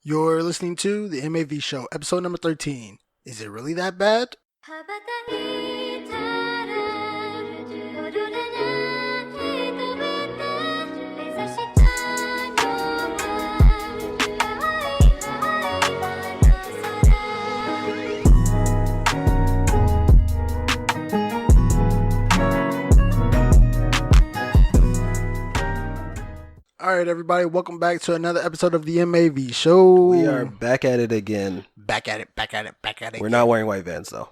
You're listening to the M.A.V. show, episode number 13. Is it really that bad? All right, everybody, welcome back to another episode of the M.A.V. show. We are back at it again. Back at it. We're not wearing white Vans, though.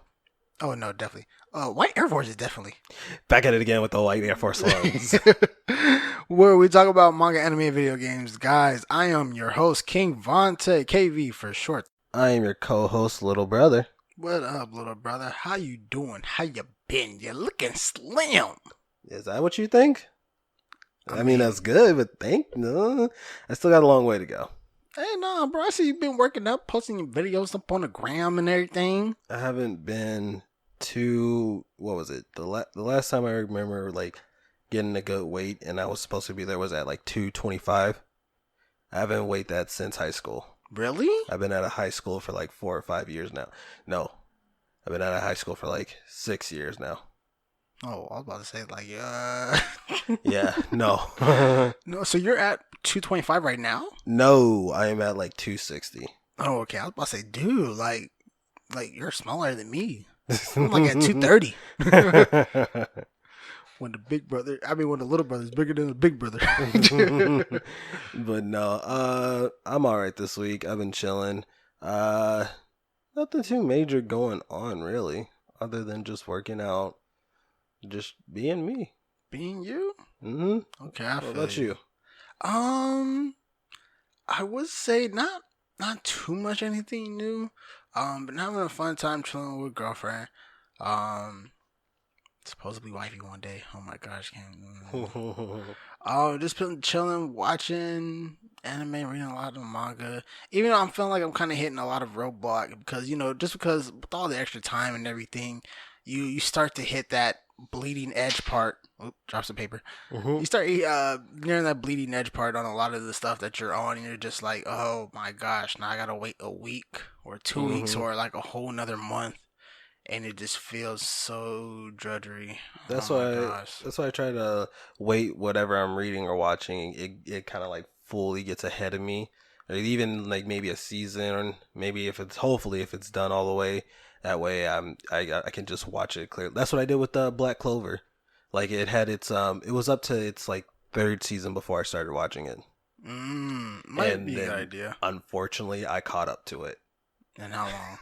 Oh, no, definitely. White Air Force is definitely. Back at it again with the white Air Force ones. Where we talk about manga, anime, and video games. Guys, I am your host, King Vontae, KV for short. I am your co-host, little brother. What up, little brother? How you doing? How you been? You're looking slim. Is that what you think? I mean, that's good, but no. I still got a long way to go. Hey, nah, bro. I see you've been working up, posting your videos up on the gram and everything. I haven't been to, what was it? The last time I remember, like, getting a good weight, and I was supposed to be there, was at, like, 225. I haven't weighed that since high school. Really? I've been out of high school for, like, 4 or 5 years now. No. I've been out of high school for, like, 6 years now. Oh, I was about to say, like, Yeah, no. No, so you're at 225 right now? No, I am at like 260. Oh, okay. I was about to say, dude, like you're smaller than me. I'm like at 230. When the little brother's bigger than the big brother. But no, I'm all right this week. I've been chilling. Nothing too major going on, really, other than just working out. Just being me. Being you? Mm-hmm. Okay, What about you? I would say not too much anything new. But having a fun time chilling with girlfriend. Supposedly wifey one day. Oh my gosh, just been chilling, watching anime, reading a lot of manga. Even though I'm feeling like I'm kind of hitting a lot of roadblock because because with all the extra time and everything, you start to hit that bleeding edge part. Oop, drop some paper. Mm-hmm. You start nearing that bleeding edge part on a lot of the stuff that you're on, and you're just like, oh my gosh, now I gotta wait a week or 2 weeks or like a whole another month, and it just feels so drudgery. That's why I try to wait whatever I'm reading or watching. It kind of like fully gets ahead of me, or even like maybe a season, or maybe if it's done all the way. That way, I can just watch it clearly. That's what I did with Black Clover. Like it had its it was up to its like 3rd season before I started watching it. Might be a good idea. Unfortunately, I caught up to it. And how long?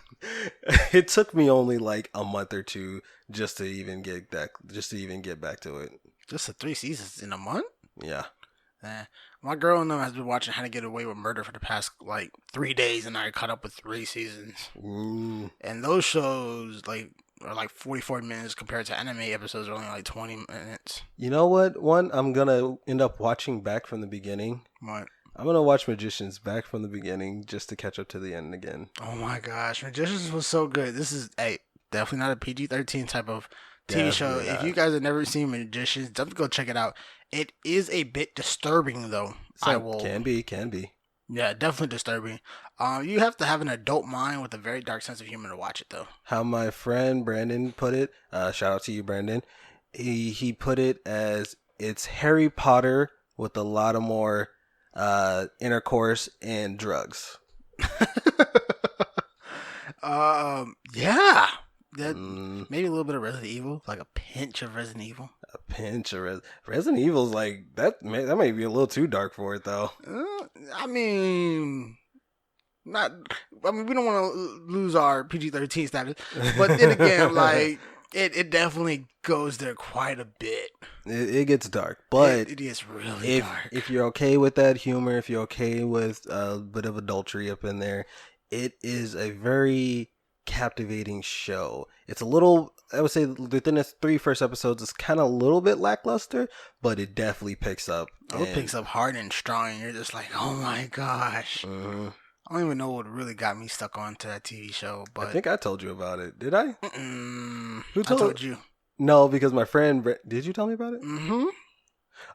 It took me only like a month or two just to even get back to it. Just the 3 seasons in a month? Yeah. My girl and them has been watching How to Get Away with Murder for the past like 3 days, and I caught up with 3 seasons. And those shows are like 44 minutes compared to anime episodes are only like 20 minutes. You know what? One I'm gonna end up watching back from the beginning. What? I'm gonna watch Magicians back from the beginning just to catch up to the end again. Oh my gosh, Magicians was so good. This is definitely not a PG-13 type of TV show. Not. If you guys have never seen Magicians, definitely go check it out. It is a bit disturbing though. So can be. Yeah, definitely disturbing. You have to have an adult mind with a very dark sense of humor to watch it though. How my friend Brandon put it, shout out to you, Brandon. He put it as it's Harry Potter with a lot of more intercourse and drugs. Yeah. Maybe a little bit of Resident Evil, like a pinch of Resident Evil. Resident Evil's like that may be a little too dark for it though. We don't want to lose our PG-13 status, but then again, like it definitely goes there quite a bit. It gets dark, but it is really dark. If you're okay with that humor, if you're okay with a bit of adultery up in there, it is a very captivating show. It's a little, I would say within its 3 first episodes, it's kind of a little bit lackluster, but it definitely picks up. It picks up hard and strong, and you're just like, oh my gosh. Mm-hmm. I don't even know what really got me stuck onto that TV show, but I think I told you about it. Did I? Who told you? No, because my friend, did you tell me about it? Mm-hmm.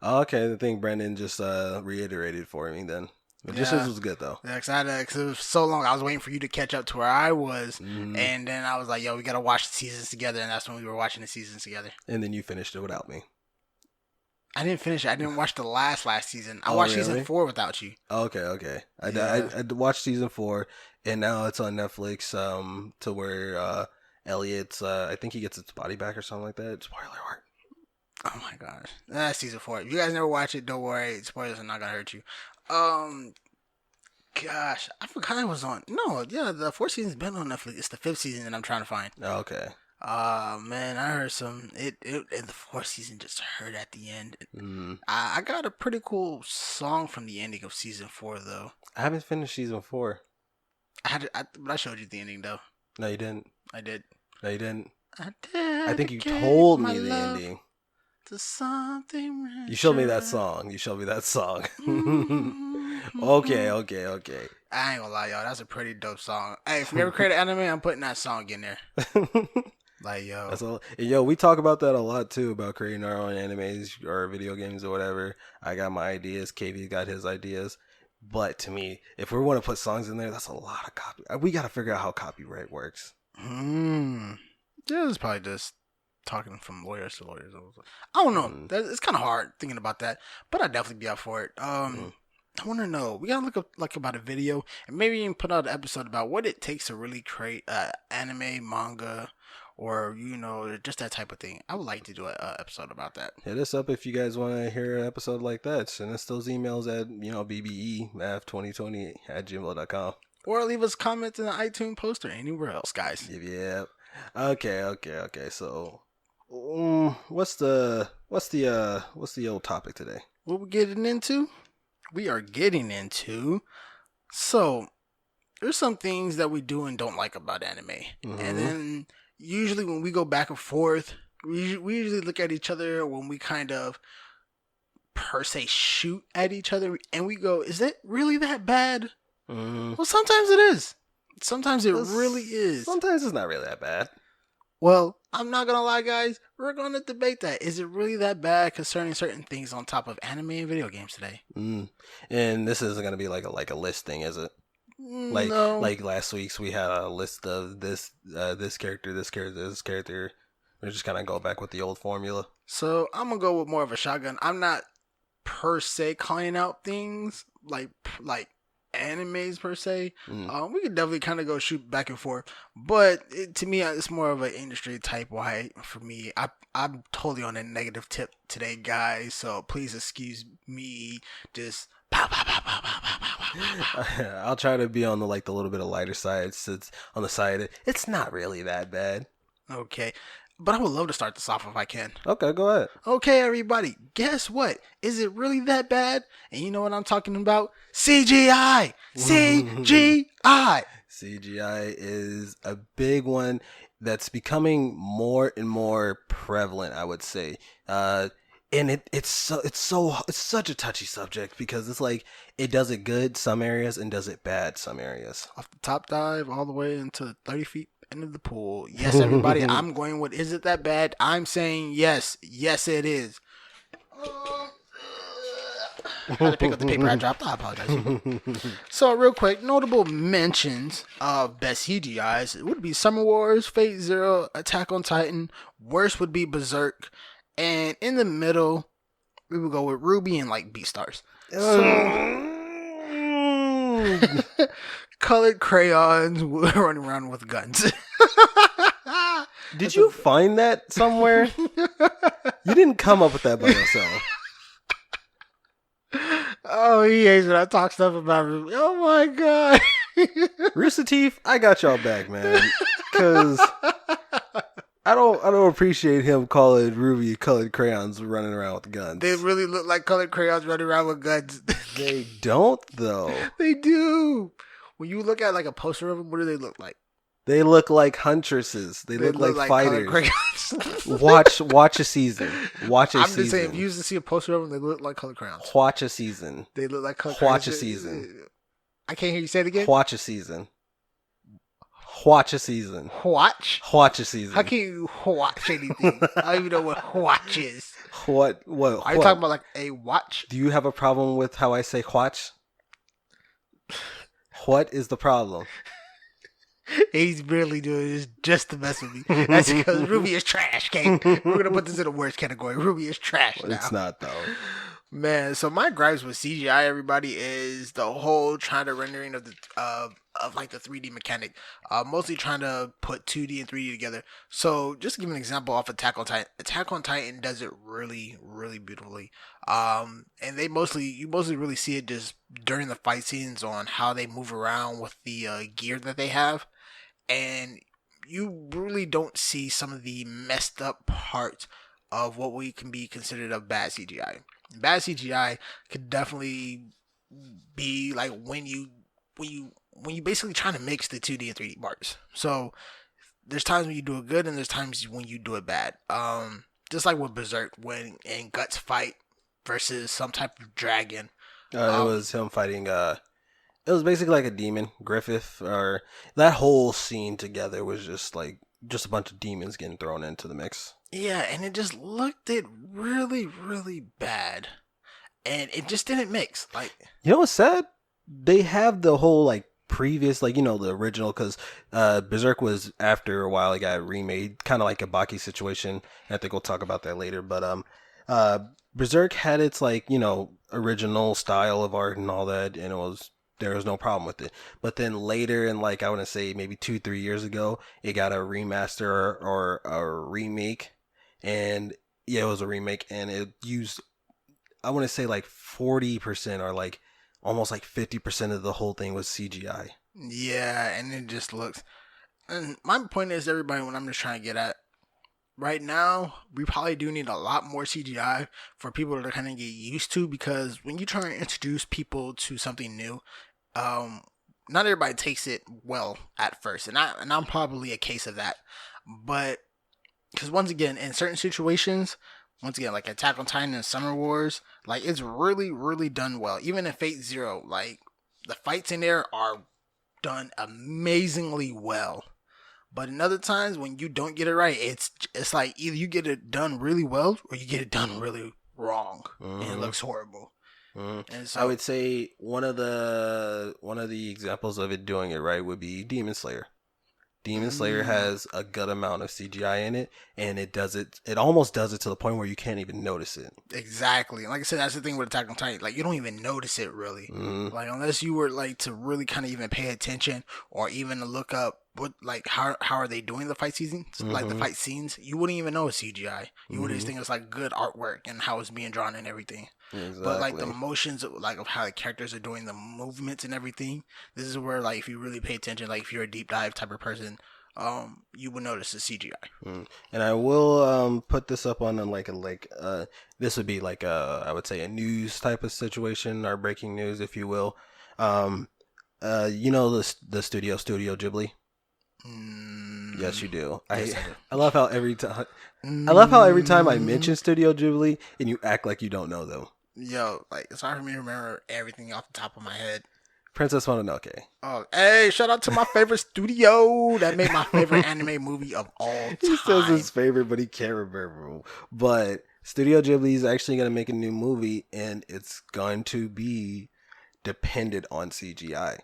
Oh, okay, I think Brandon just reiterated for me then. Magicians Yeah. was good though. Yeah, cause it was so long. I was waiting for you to catch up to where I was, Mm-hmm. and then I was like, "Yo, we gotta watch the seasons together," and that's when we were watching the seasons together. And then you finished it without me. I didn't finish it. I didn't watch the last season. I Oh, watched season really? 4 without you. Okay. Yeah. I watched season 4, and now it's on Netflix. To where Elliot's, I think he gets his body back or something like that. Spoiler alert. Oh my gosh, that's season 4. If you guys never watch it, don't worry. Spoilers are not gonna hurt you. Gosh, I forgot it was on. No, yeah, the 4th season's been on Netflix. It's the 5th season that I'm trying to find. Okay. Man, I heard some. It and the 4th season just hurt at the end. Mm. I got a pretty cool song from the ending of season 4 though. I haven't finished season 4. But I showed you the ending though. No, you didn't. I did. No, you didn't. I did. I think you told me the ending. To something. You showed me that song. Okay. I ain't gonna lie, y'all. That's a pretty dope song. Hey, if you ever create an anime, I'm putting that song in there. Like, yo. That's all. Yo, we talk about that a lot too, about creating our own animes or video games or whatever. I got my ideas. KV got his ideas. But to me, if we want to put songs in there, that's a lot of copy. We got to figure out how copyright works. Yeah, it's probably just talking from lawyers to lawyers. I don't know. It's kind of hard thinking about that, but I'd definitely be up for it. I want to know. We gotta look up like about a video and maybe even put out an episode about what it takes to really create anime, manga, or just that type of thing. I would like to do an episode about that. Hit us up if you guys want to hear an episode like that. Send us those emails at bbe.mav2020@gmail.com. Or leave us comments in the iTunes post or anywhere else, guys. Yeah. Okay. So, what's the old topic today? What we're getting into? We are getting into. So, there's some things that we do and don't like about anime, and then usually when we go back and forth, we usually look at each other when we kind of per se shoot at each other, and we go, "Is it really that bad?" Well, sometimes it is. Sometimes it really is. Sometimes it's not really that bad. Well, I'm not gonna lie, guys. We're gonna debate that. Is it really that bad concerning certain things on top of anime and video games today? And this isn't gonna be like a list thing, is it? No. Like last week's, we had a list of this character, this character. We're just kind of go back with the old formula. So I'm gonna go with more of a shotgun. I'm not per se calling out things like animes per se. We could definitely kind of go shoot back and forth, but to me, it's more of an industry type why for me. I'm totally on a negative tip today, guys. So please excuse me. Just pow, pow, pow, pow, pow, pow, pow, pow, pow. I'll try to be on the little bit of lighter side. Since on the side, it's not really that bad. Okay. But I would love to start this off if I can. Okay, go ahead. Okay, everybody. Guess what? Is it really that bad? And you know what I'm talking about? CGI! CGI! CGI is a big one that's becoming more and more prevalent, I would say. And it's such a touchy subject because it's like it does it good some areas and does it bad some areas. Off the top dive all the way into 30 feet into the pool. Yes, everybody. I'm going with, is it that bad? I'm saying yes. Yes, it is. I had to pick up the paper I dropped. I apologize. So, real quick, notable mentions of best CGIs it would be Summer Wars, Fate Zero, Attack on Titan. Worst would be Berserk. And in the middle, we would go with Ruby and like Beastars. So, colored crayons running around with guns. Did you find that somewhere? You didn't come up with that by yourself. Oh, he hates when I talk stuff about Ruby. Oh my god. Rooster Teeth, I got y'all back, man. Because I don't appreciate him calling Ruby colored crayons running around with guns. They really look like colored crayons running around with guns. They don't, though. They do. When you look at like a poster of them, what do they look like? They look like huntresses. They look like fighters. Watch a season. Watch a season. I'm just saying, if you used to see a poster of them, they look like colored crayons. Watch a season. They look like colored crayons. Watch a season. I can't hear you say it again. Watch a season. Watch a season. Watch a season. How can you watch anything? I don't even know what watch is. What? Are you talking about like a watch? Do you have a problem with how I say watch? What is the problem? He's barely doing this just to mess with me. That's because Ruby is trash, Kate. We're gonna put this in the worst category. Ruby is trash It's now. not though. Man, so my gripes with CGI, everybody, is the whole trying to rendering of the of like the 3D mechanic, mostly trying to put 2D and 3D together. So just to give an example off Attack on Titan. Attack on Titan does it really, really beautifully. And you mostly really see it just during the fight scenes on how they move around with the gear that they have, and you really don't see some of the messed up parts of what we can be considered a bad CGI. Bad CGI could definitely be like when you basically trying to mix the 2D and 3D parts. So there's times when you do it good and there's times when you do it bad. Just like with Berserk when in Guts fight versus some type of dragon. It Um, was him fighting. It was basically like a demon, Griffith, or that whole scene together was just a bunch of demons getting thrown into the mix. yeah, and it just looked it really, really bad, and it just didn't mix. Like, You know what's sad? They have the whole like previous, like the original, because Berserk was after a while it got remade, kind of like a Baki situation. I think we'll talk about that later. But uh, Berserk had its like original style of art and all that, and there was no problem with it. But then later, in like I want to say maybe 2 3 years ago, it got a remaster or a remake, and yeah, it was a remake, and it used I want to say like 40% or like almost like 50% of the whole thing was CGI. yeah, and it just looks. And my point is, everybody, what I'm just trying to get at right now, we probably do need a lot more CGI for people to kind of get used to, because when you try and introduce people to something new, um, not everybody takes it well at first, and I'm probably a case of that. But because once again, in certain situations, once again, like Attack on Titan and Summer Wars, like it's really, really done well. Even in Fate Zero, like the fights in there are done amazingly well. But in other times when you don't get it right, it's like either you get it done really well or you get it done really wrong, and it Mm-hmm. looks horrible. Mm-hmm. And I so, would say one of the examples of it doing it right would be Demon Slayer. Demon Slayer mm, has a good amount of CGI in it, and it does it. It almost does it to the point where you can't even notice it. exactly. Like I said, that's the thing with Attack on Titan. Like you don't even notice it really. Mm-hmm. Like unless you were like to really kind of even pay attention or even to look up what like how are they doing the fight seasons, like the Mm-hmm. fight scenes, you wouldn't even know it's CGI. You would just Mm-hmm. think it's like good artwork and how it's being drawn and everything. But like the Exactly. motions like of how the characters are doing the movements and everything, this is where like if you really pay attention, like if you're a deep dive type of person, you would notice the CGI. Mm. And I will put this up on this would be like a I would say a news type of situation or breaking news if you will. Um the Studio Ghibli? Yes, Mm, you do. yes, I I do. I love how every time I Mm, mention Studio Ghibli and you act like you don't know them. yo, like it's hard for me to remember everything off the top of my head. Princess Mononoke. Oh, hey, shout out to my favorite studio that made my favorite anime movie of all He says his time. favorite, but he can't remember. But Studio Ghibli is actually going to make a new movie, and it's going to be dependent on CGI.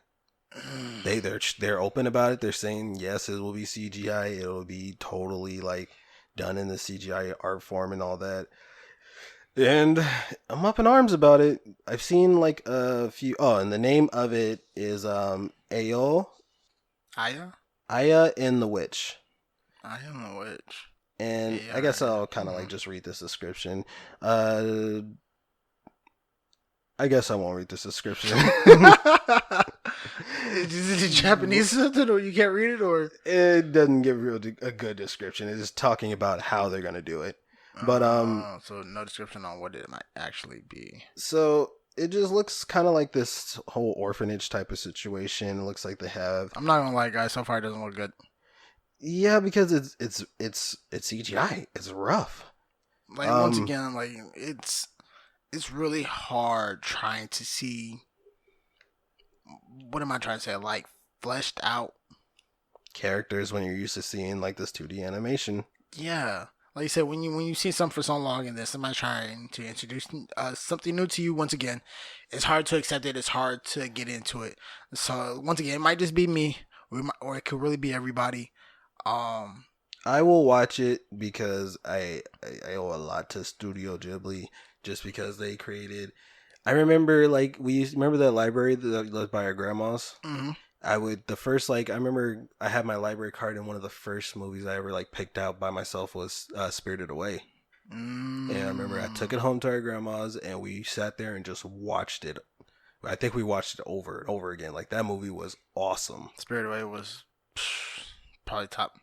They're open about it. They're saying yes, it will be CGI. It will be totally like done in the CGI art form and all that. And I'm up in arms about it. I've seen like a few. Oh, and the name of it is Ayo Aya? Aya in the Witch. I don't know which. And I guess AI. I'll kind of like just read this description. Uh, I guess I won't read this description. Is it Japanese something, or you can't read it, or? It doesn't give a good description. It's just talking about how they're gonna do it. But So no description on what it might actually be. so it just looks kind of like this whole orphanage type of situation. It looks like they have, I'm not gonna lie, guys. So far, it doesn't look good. yeah, because it's CGI. It's rough. Like once Um, again, like it's really hard trying to see what am I trying to say, like fleshed out. Characters when you're used to seeing like this 2D animation. Yeah, like you said, when you see something for so long and then somebody trying to introduce something new to you once again, it's hard to accept it. It's hard to get into it. So once again, it might just be me, or it could really be everybody. Um, I will watch it because I owe a lot to Studio Ghibli just because they created. I remember like we used remember that library that was by our grandma's. mhm. I would the first like I remember I had my library card and one of the first movies I ever like picked out by myself was Spirited Away. And I remember I took Mm, it home to our grandma's and we sat there and just watched it. I think we watched it over and over again. Like that movie was awesome. Spirit Away was probably top.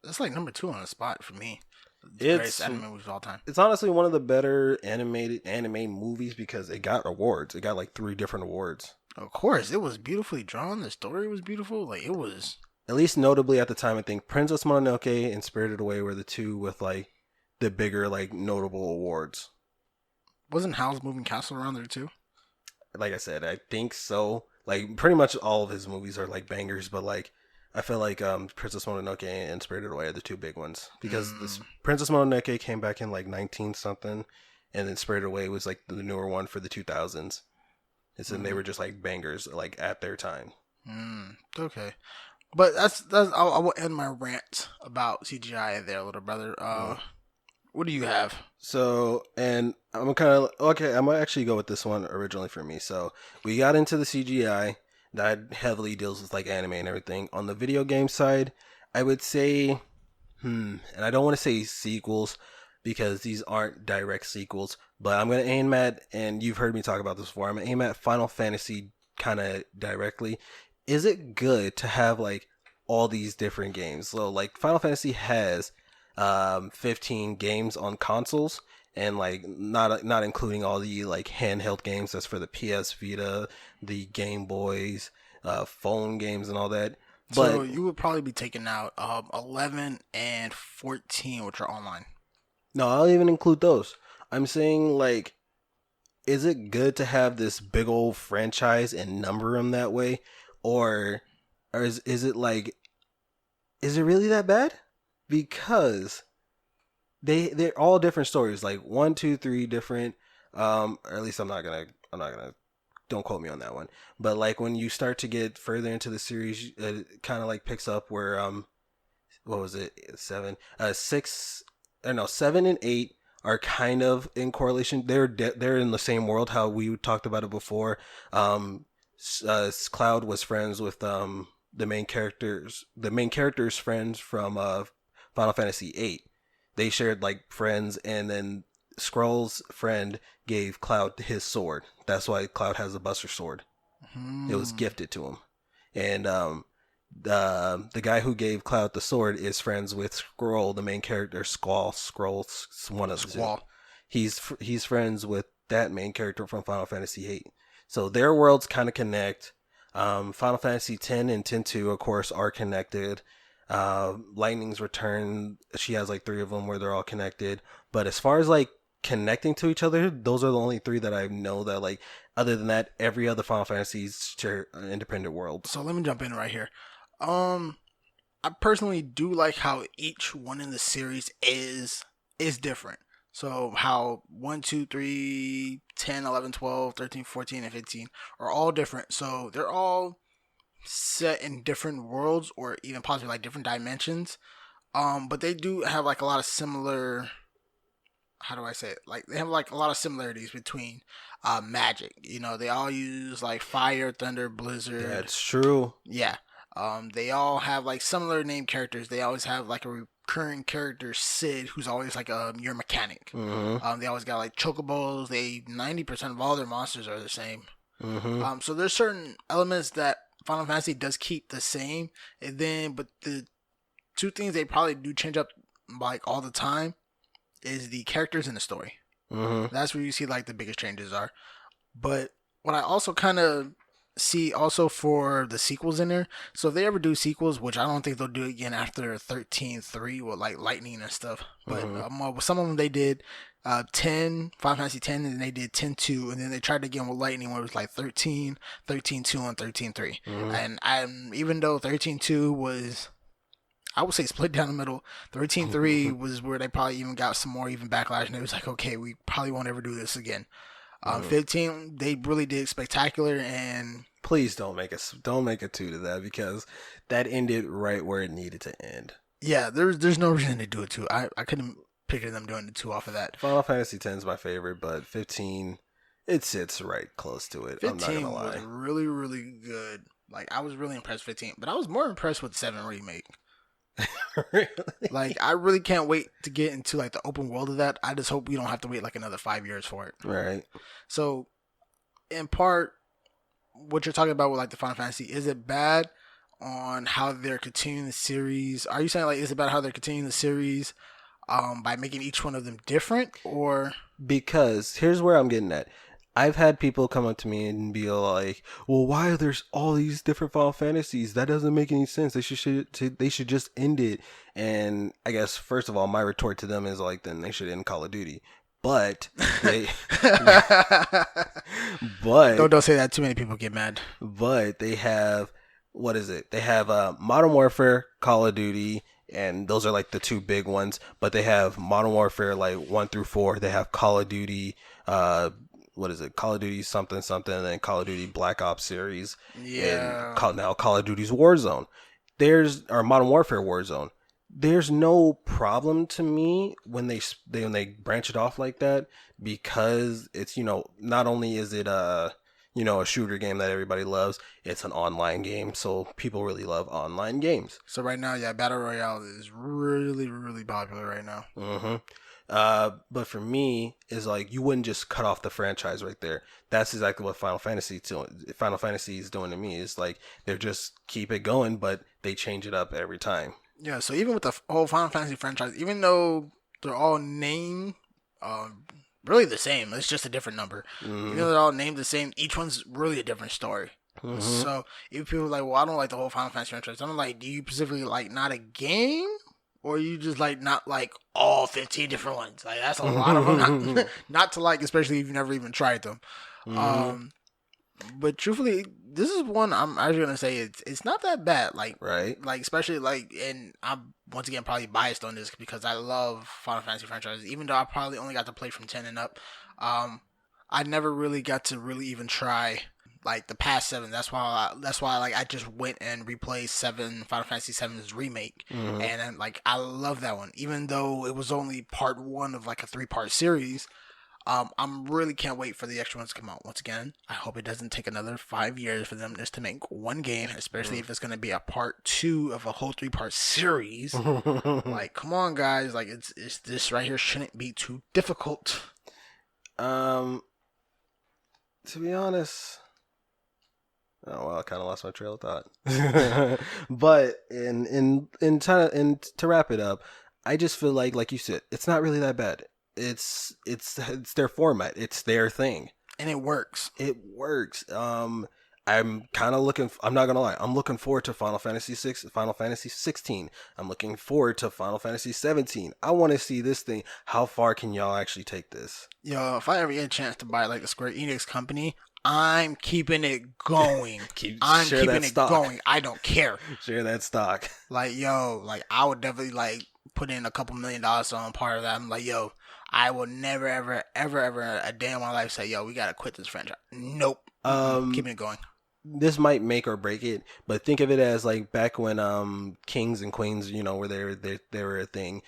That's like number two on the spot for me. The greatest It's anime movies of all time. it's honestly one of the better animated anime movies because it got awards. It got like 3 different awards. Of course, it was beautifully drawn. The story was beautiful. Like it was. At least notably at the time, I think Princess Mononoke and Spirited Away were the two with like the bigger like notable awards. Wasn't Howl's Moving Castle around there too? Like I said, I think so. Like pretty much all of his movies are like bangers, but like I feel like Princess Mononoke and Spirited Away are the two big ones because this Mm, Princess Mononoke came back in like 19 something, and then Spirited Away was like the newer one for the 2000s. And so they mm, were just like bangers like at their time. okay. But that's. I will end my rant about CGI there, little brother. Mhm. What do you have? So, and I'm kind of okay. I'm gonna actually go with this one originally for me. So, we got into the CGI that heavily deals with like anime and everything. On the video game side, I would say, and I don't want to say sequels because these aren't direct sequels, but I'm gonna aim at, and you've heard me talk about this before. I'm gonna aim at Final Fantasy kind of directly. Is it good to have like all these different games? So, like Final Fantasy has 15 games on consoles and like not including all the like handheld games that's for the PS Vita, the Game Boys, phone games and all that. So But you would probably be taking out 11 and 14, which are online. no, I'll even include those. I'm saying like is it good to have this big old franchise and number them that way or is it like is it really that bad? Because they're all different stories, like 1, 2, 3 different. Or at least I'm not gonna. Don't quote me on that one. But like when you start to get further into the series, it kind of like picks up where what was it 7, 6, I don't know 7 and 8 are kind of in correlation. They're in the same world. How we talked about it before. Cloud was friends with the main characters friends from Final Fantasy 8. They shared like friends, and then Skrull's friend gave Cloud his sword. That's why Cloud has a Buster Sword. It was Hmm. gifted to him, and the guy who gave Cloud the sword is friends with Skrull, the main character. Skrull's one of the two. Squall. He's friends with that main character from Final Fantasy 8. So their worlds kind of connect. Final Fantasy 10 and 10-2, of course, are connected. Lightning's Return, she has like 3 of them where they're all connected. But as far as like connecting to each other, those are the only 3 that I know that like. Other than that, every other Final Fantasy's share independent worlds. So let me jump in right here. Um, I personally do like how each one in the series is different. So how 1, 2, 3, 10, 11, 12, 13, 14, and 15 are all different. So they're all set in different worlds or even possibly like different dimensions. But they do have like a lot of similar, how do I say it? Like they have like a lot of similarities between magic. You know, they all use like fire, thunder, blizzard. That's true. Yeah. They all have like similar name characters. They always have like a recurring character, Sid, who's always like your mechanic. Mm-hmm. They always got like chocobos. They 90% of all their monsters are the same. Mm-hmm. So there's certain elements that Final Fantasy does keep the same, and then but the two things they probably do change up like all the time is the characters and the story. Mm-hmm. That's where you see like the biggest changes are. But what I also kind of see also for the sequels in there, so if they ever do sequels, which I don't think they'll do again after 13.3 with like lightning and stuff, but Mm-hmm. some of them they did 10 Final Fantasy 10, and then they did 10.2, and then they tried again with lightning where it was like 13, 13.2, and 13.3. Mm-hmm. And even though 13.2 was, I would say split down the middle. 13-3 was where they probably even got some more even backlash, and it was like, okay, we probably won't ever do this again. 15, they really did spectacular, and Please don't make a two to that because that ended right where it needed to end. yeah, there's no reason to do it too. I couldn't picture them doing the two off of that. Final Fantasy X is my favorite, but 15, it sits right close to it. I'm not gonna 15 was lie. really really good. Like I was really impressed with 15, but I was more impressed with 7 remake. Really? Like I really can't wait to get into like the open world of that. I just hope we don't have to wait like another 5 years for it. Right. So, in part, what you're talking about with like the Final Fantasy, is it bad on how they're continuing the series? Are you saying like is it bad how they're continuing the series by making each one of them different, or Because here's where I'm getting at. I've had people come up to me and be like, "Well, why are there all these different Final Fantasies? That doesn't make any sense. They should just end it." And I guess first of all, my retort to them is like, then they should end Call of Duty. But they, but don't say that. Too many people get mad. but they have, what is it? They have Modern Warfare, Call of Duty, and those are like the two big ones. But they have Modern Warfare like 1 through 4. They have Call of Duty. What is it? Call of Duty something something, and then Call of Duty Black Ops series, Yeah. and now Call of Duty's Warzone. Or Modern Warfare Warzone. There's no problem to me when they branch it off like that, because it's, not only is it a shooter game that everybody loves, it's an online game, so people really love online games. So right now, yeah, Battle Royale is really, really popular right now. Mm-hmm. But for me, is like you wouldn't just cut off the franchise right there. That's exactly what Final Fantasy is doing to me. It's like they're just keep it going, but they change it up every time. Yeah, so even with the whole Final Fantasy franchise, even though they're all named really the same, it's just a different number. Mm-hmm. Even though they're all named the same, each one's really a different story. Mm-hmm. So if people are like, well, I don't like the whole Final Fantasy franchise, I'm like, do you specifically like not a game? Or you just like not like all 15 different ones? Like that's a lot of them not to like, especially if you've never even tried them. Mm-hmm. But truthfully, this is one I'm actually gonna say it's not that bad. Right. Like especially like, and I'm once again probably biased on this because I love Final Fantasy franchises. Even though I probably only got to play from 10 and up, I never really got to really even try like the past 7. That's why like I just went and replayed Final Fantasy 7's remake, Mm-hmm. and then, like I love that one, even though it was only part 1 of like a 3-part series. I'm really can't wait for the extra ones to come out. Once again, I hope it doesn't take another 5 years for them just to make one game, especially if it's going to be a part 2 of a whole 3-part series. Like, come on, guys! Like, it's this right here shouldn't be too difficult. To be honest, oh well, I kind of lost my trail of thought. But to wrap it up, I just feel like you said, it's not really that bad. It's their format. It's their thing, and it works. It works. I'm kind of looking. I'm not gonna lie. I'm looking forward to Final Fantasy 16. I'm looking forward to Final Fantasy 17. I want to see this thing. How far can y'all actually take this? Yo, if I ever get a chance to buy like the Square Enix company, I'm keeping it going. I'm keeping it going. I don't care. Share that stock. Like, yo, like I would definitely like put in a couple $1 million on part of that. I'm like, yo, I will never, ever, ever, ever a day in my life say, yo, we gotta quit this franchise. Nope. Keeping it going. This might make or break it, but think of it as like back when kings and queens, were they were a thing.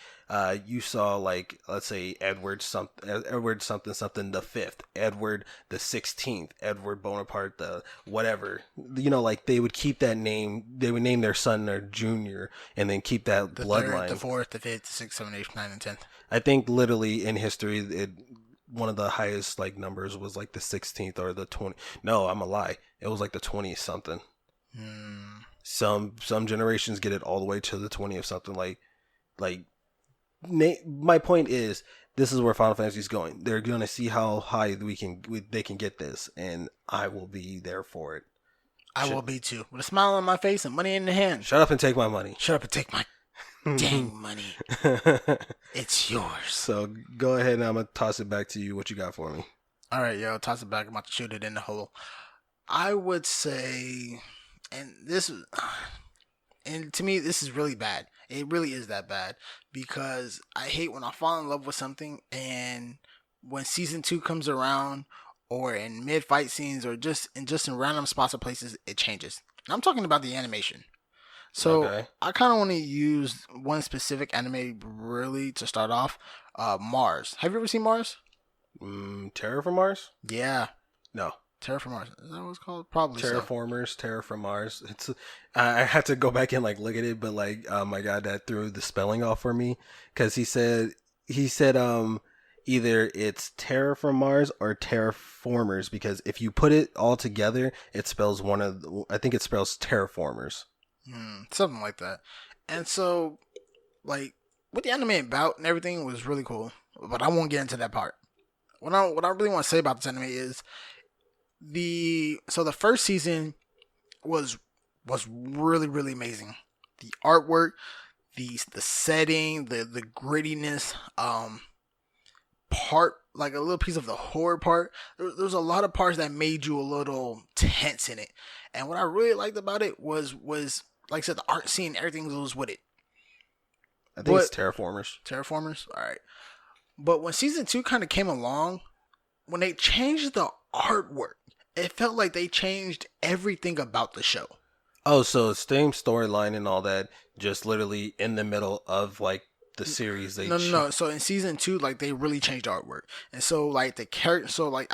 You saw, like, let's say Edward something the 5th, Edward the 16th, Edward Bonaparte the whatever. Like they would keep that name. They would name their son their junior, and then keep that bloodline. The 4th, the 5th, the 6th, 7th, 8th, 9th, and 10th. I think literally in history, one of the highest like numbers was like the 16th or the 20. No, I'm a lie. It was like the 20th something. Some generations get it all the way to the 20th something. My point is, this is where Final Fantasy is going. They're going to see how high they can get this, and I will be there for it. I will be too, with a smile on my face and money in the hand. Shut up and take my money. Shut up and take my dang money. It's yours. So go ahead, and I'm gonna toss it back to you. What you got for me? All right, yo, toss it back. I'm about to shoot it in the hole. I would say, and And to me, this is really bad. It really is that bad because I hate when I fall in love with something and when season two comes around, or in mid fight scenes, or just in random spots or places, it changes. And I'm talking about the animation. So Okay. I kind of want to use one specific anime really to start off. Mars. Have you ever seen Mars? Terror from Mars? Yeah, No. Terror from Mars. Is that what it's called? Probably so. Terraformers, Terror from Mars. It's I had to go back and like look at it, but like my god, that threw the spelling off for me because he said either it's Terror from Mars or Terraformers because if you put it all together, it spells I think it spells Terraformers. Something like that. And so, like, what the anime about and everything was really cool, but I won't get into that part. What I really want to say about this anime is the first season was really amazing. The artwork, the setting, the grittiness, part like a little piece of the horror part. There's a lot of parts that made you a little tense in it, and what I really liked about it was like I said, the art scene, everything was with it. I think it's But Terraformers. Terraformers, all right. But when season two kind of came along, when they changed the artwork, it felt like they changed everything about the show. Oh, so same storyline and all that, just literally in the middle of like the series No. So in season two, like they really changed the artwork, and so like the character, so like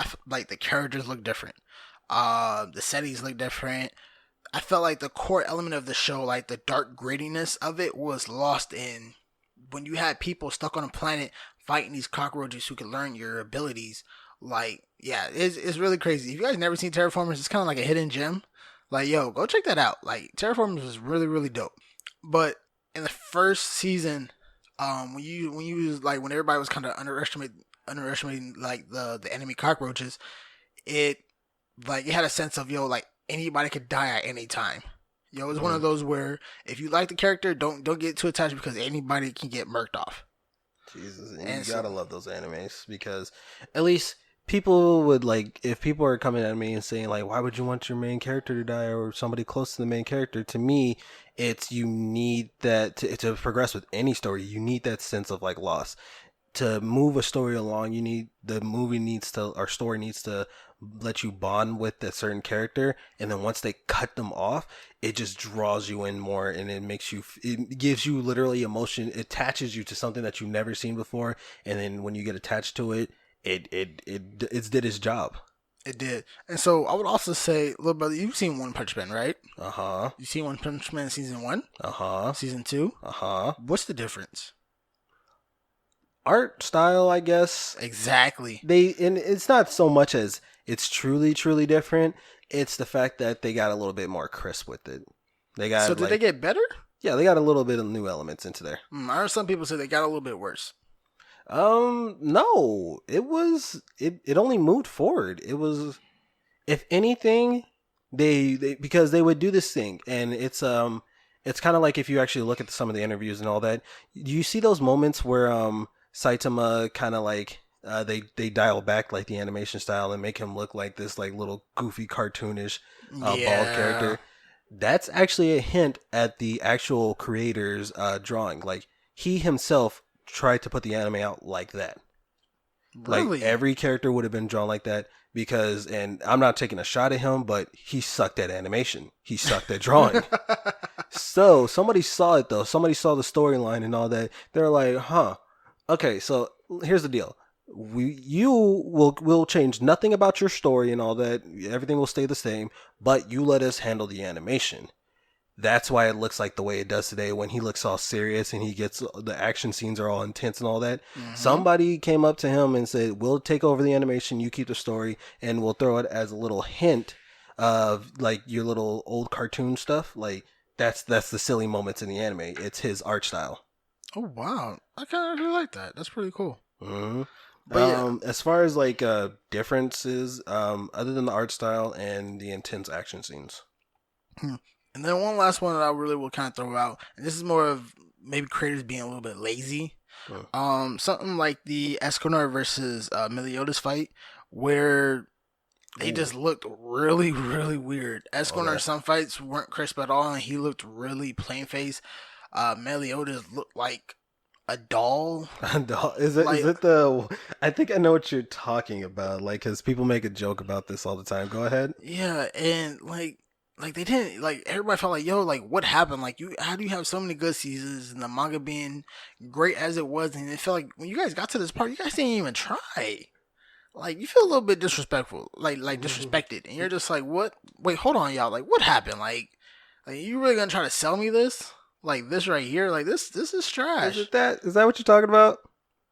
the characters look different. The settings look different. I felt like the core element of the show, like the dark grittiness of it, was lost in when you had people stuck on a planet fighting these cockroaches who could learn your abilities. Like, yeah, it's really crazy. If you guys never seen Terraformers, it's kind of like a hidden gem. Like, yo, go check that out. Like, Terraformers was really dope. But in the first season, when you like when everybody was kind of underestimating like the enemy cockroaches, it like it had a sense of yo like anybody could die at any time. Yo, it's one of Mm, those where if you like the character, don't get too attached because anybody can get murked off. Jesus, and you And so gotta love those animes because at least people would like if people are coming at me and saying like, why would you want your main character to die or somebody close to the main character? To me, it's you need that to progress with any story. You need that sense of like loss to move a story along. You need the movie needs to or story needs to let you bond with a certain character, and then once they cut them off, it just draws you in more, and it gives you literally emotion. It attaches you to something that you've never seen before, and then when you get attached to it, it's did its job. it did. And so I would also say, little brother, you've seen One Punch Man, right? Uh-huh. You seen One Punch Man season one, Uh-huh. season two. Uh-huh. What's the difference? Art style, I guess. Exactly. And it's not so much as it's truly different. It's the fact that they got a little bit more crisp with it. They So got did they like get better? yeah, they got a little bit of new elements into there. I heard some people say they got a little bit worse. No, it only moved forward. It was, if anything, they because they would do this thing, and it's kind of like if you actually look at some of the interviews and all that, you see those moments where Saitama kind of like they dial back like the animation style and make him look like this like little goofy cartoonish bald Yeah. character. That's actually a hint at the actual creator's drawing. Like he himself tried to put the anime out like that. Like Really? every character would have been drawn like that because, and I'm not taking a shot at him, but he sucked at animation. He sucked at drawing. So somebody saw it though. Somebody saw the storyline and all that. They're like, huh. Okay, so here's the deal. Will change nothing about your story and all that. Everything will stay the same, but you let us handle the animation. That's why it looks like the way it does today when he looks all serious and he gets the action scenes are all intense and all that. Mm-hmm. Somebody came up to him and said, we'll take over the animation, you keep the story, and we'll throw it as a little hint of like your little old cartoon stuff. Like that's the silly moments in the anime. It's his art style. Oh wow, I kind of really like that. That's pretty cool. hmm But yeah, As far as like differences, other than the art style and the intense action scenes. hmm. And then one last one that I really will kind of throw out, and this is more of maybe creators being a little bit lazy. Mm. Something like the Esconar versus Meliodas fight, where they Ooh. just looked really, really weird. Esconar, Okay. some fights weren't crisp at all, and he looked really plain faced. Meliodas looked like a doll. Is Like, it the? I think I know what you're talking about. Like, cause people make a joke about this all the time. Go ahead. yeah, and like they didn't like everybody felt like, yo, like what happened? Like how do you have so many good seasons and the manga being great as it was, and it felt like when you guys got to this part, you guys didn't even try. Like you feel a little bit disrespectful, like disrespected, and you're just like, what? Wait, hold on, y'all. Like what happened? Like you really gonna try to sell me this? Like this right here? Like this is Is trash. it that? Is that what you're talking about?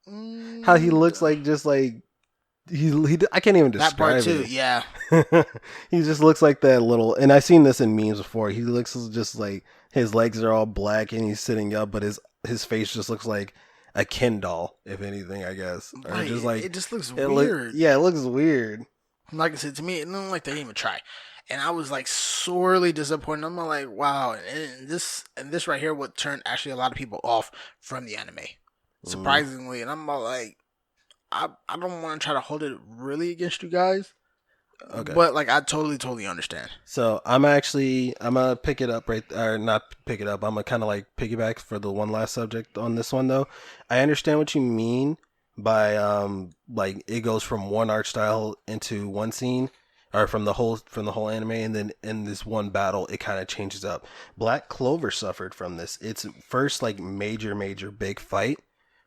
How he Mm, looks like just like he I can't even that part describe too, it. yeah. He just looks like that little, and I've seen this in memes before. He looks just like his legs are all black and he's sitting up, but his face just looks like a Ken doll, if anything, I guess, or Like just like it just looks it look. weird. Yeah, it looks weird. Like I said, to me, it looked like they didn't even try, and I was like sorely disappointed. I'm like, wow, and this right here would turn actually a lot of people off from the anime, Mm, surprisingly. And I'm all like, I don't want to try to hold it really against you guys, okay. but like I totally understand. So I'm gonna pick it up right or not pick it up. I'm gonna kind of like piggyback for the one last subject on this one though. I understand what you mean by like it goes from one art style into one scene or from the whole anime, and then in this one battle it kind of changes up. Black Clover suffered from this. Its first like major big fight.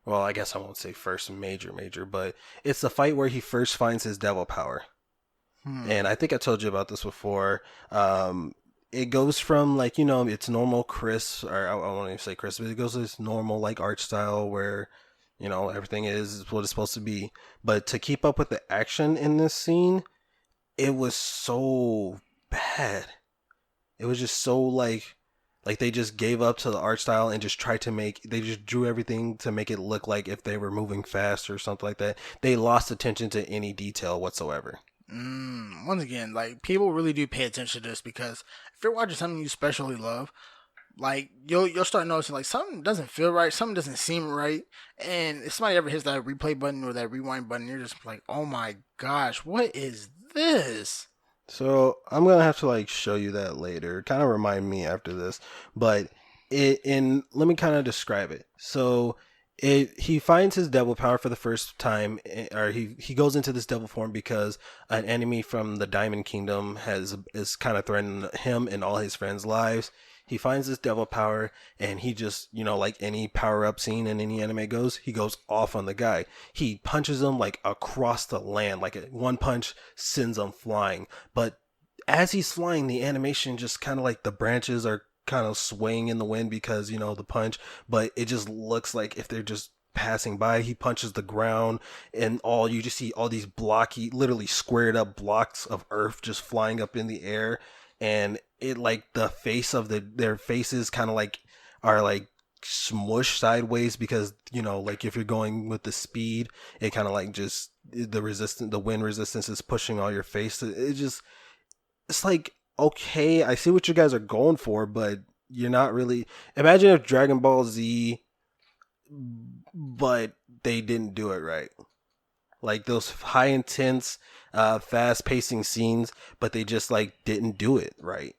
Well, I guess I won't say first major, but it's the fight where he first finds his devil power, Hmm. and I think I told you about this before. It goes from like it's normal Chris, or I won't even say Chris, but it goes to this normal like art style where everything is what it's supposed to be. But to keep up with the action in this scene, it was so bad. It was just so like they just gave up to the art style and just tried to make they just drew everything to make it look like if they were moving fast or something like that. They lost attention to any detail whatsoever. Once again, like people really do pay attention to this because if you're watching something you especially love, like you'll start noticing like something doesn't feel right, something doesn't seem right, and if somebody ever hits that replay button or that rewind button, you're just like, oh my gosh, what is this? So I'm gonna have to like show you that later. Kind of remind me after this, but let me kind of describe it. So he finds his devil power for the first time, or he goes into this devil form because an enemy from the Diamond Kingdom has is kind of threatening him and all his friends' lives. He finds this devil power, and he just like any power up scene in any anime goes, he goes off on the guy. He punches him like across the land, like one punch sends him flying. But as he's flying, the animation just kind of like the branches are kind of swaying in the wind because the punch, but it just looks like if they're just passing by. He punches the ground, and all you just see all these blocky, literally squared up blocks of earth just flying up in the air, and it like the face of their faces kind of like are like smush sideways because like if you're going with the speed, it kind of like just the wind resistance is pushing all your face. It just it's like, okay, I see what you guys are going for, but you're not really. Imagine if Dragon Ball Z, but they didn't do it right. Like those high intense, fast pacing scenes, but they just like didn't do it right.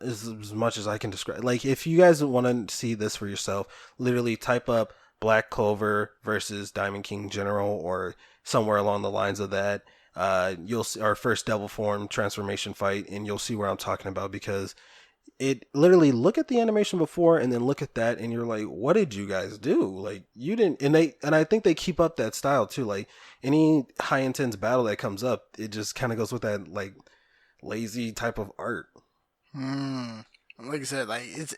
As much as I can describe. Like if you guys want to see this for yourself, literally type up Black Clover versus Diamond King General or somewhere along the lines of that. You'll see our first devil form transformation fight, and you'll see where I'm talking about because it literally look at the animation before and then look at that and you're like, what did you guys do? Like you didn't, and I think they keep up that style too. Like any high intense battle that comes up, it just kind of goes with that like lazy type of art. Hmm. Like I said, like it's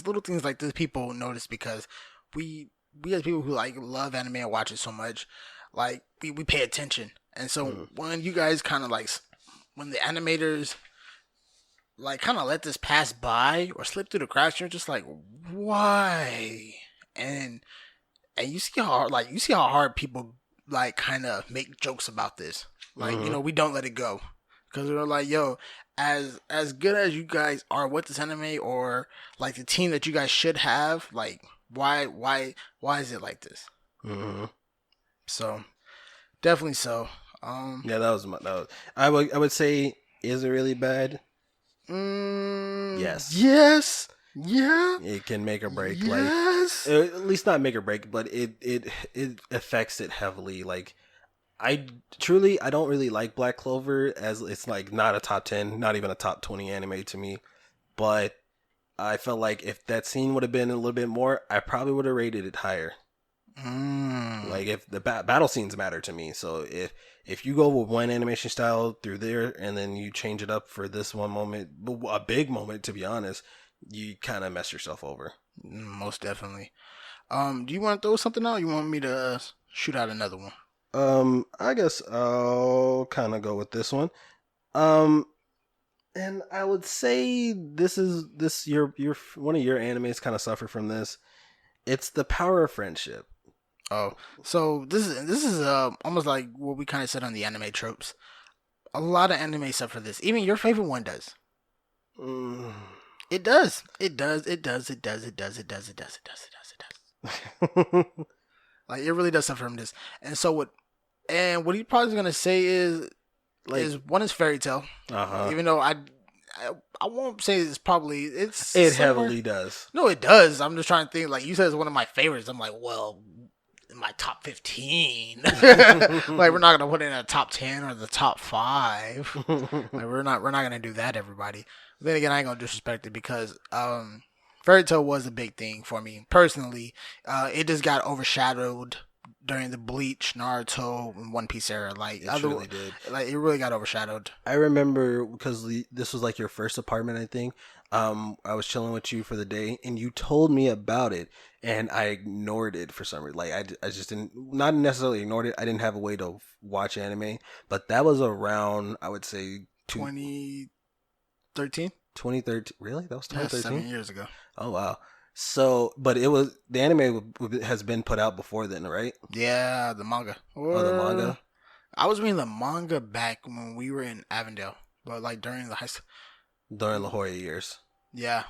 little things like this people notice because we we as people who like love anime and watch it so much, like we pay attention. And so Mm. when you guys kind of like when the animators like kind of let this pass by or slip through the cracks, you're just like, why? And and you see how hard people like kind of make jokes about this. Like Mm-hmm. we don't let it go because we're like, yo, as good as you guys are with this anime or like the team that you guys should have, like why is it like this? Mm-hmm. So definitely so. Yeah, that was my. That was, I would say, is it really bad? Yes. Yes. Yeah. It can make or break. Like, Yes. at least not make or break, but it affects it heavily. Like, I truly I don't really like Black Clover, as it's like not a top 10, not even a top 20 anime to me. But I felt like if that scene would have been a little bit more, I probably would have rated it higher. Mm. Like, if the battle scenes matter to me, so if you go with one animation style through there and then you change it up for this one moment, a big moment to be honest, you kind of mess yourself over. Most definitely. Do you want to throw something out? You want me to shoot out another one? I guess I'll kind of go with this one. Um, and I would say this your one of your animes kind of suffer from this. It's the power of friendship. Oh, so this is almost like what we kind of said on the anime tropes. A lot of anime suffer this. Even your favorite one does. Mm. It does. It does. It does. It does. It does. It does. It does. It does. It does. It does. Like it really does suffer from this. And so what? And what he probably gonna say Like, is one is fairy tale. uh-huh. Even though I won't say it's It similar. heavily does. No, it does. I'm just trying to think. Like you said, it's one of my favorites. I'm like, well, in my top 15. Like we're not gonna put it in a top 10 or the top 5. Like we're not gonna do that, everybody. But then again, I ain't gonna disrespect it because Fairy Tail was a big thing for me personally. It just got overshadowed during the Bleach, Naruto, and One Piece era. Like It truly did. like it really got overshadowed. I remember because this was like your first apartment, I think. I was chilling with you for the day, and you told me about it, and I ignored it for some reason. Like, I just didn't, not necessarily ignored it. I didn't have a way to watch anime, but that was around, I would say, 2013. 2013. Really? That was Yeah, 2013? 7 years ago. Oh, wow. So, but it was, the anime has been put out before then, right? Yeah, the manga. Oh, the manga? I was reading the manga back when we were in Avondale, but like during the high school. During the Hoya years. Yeah,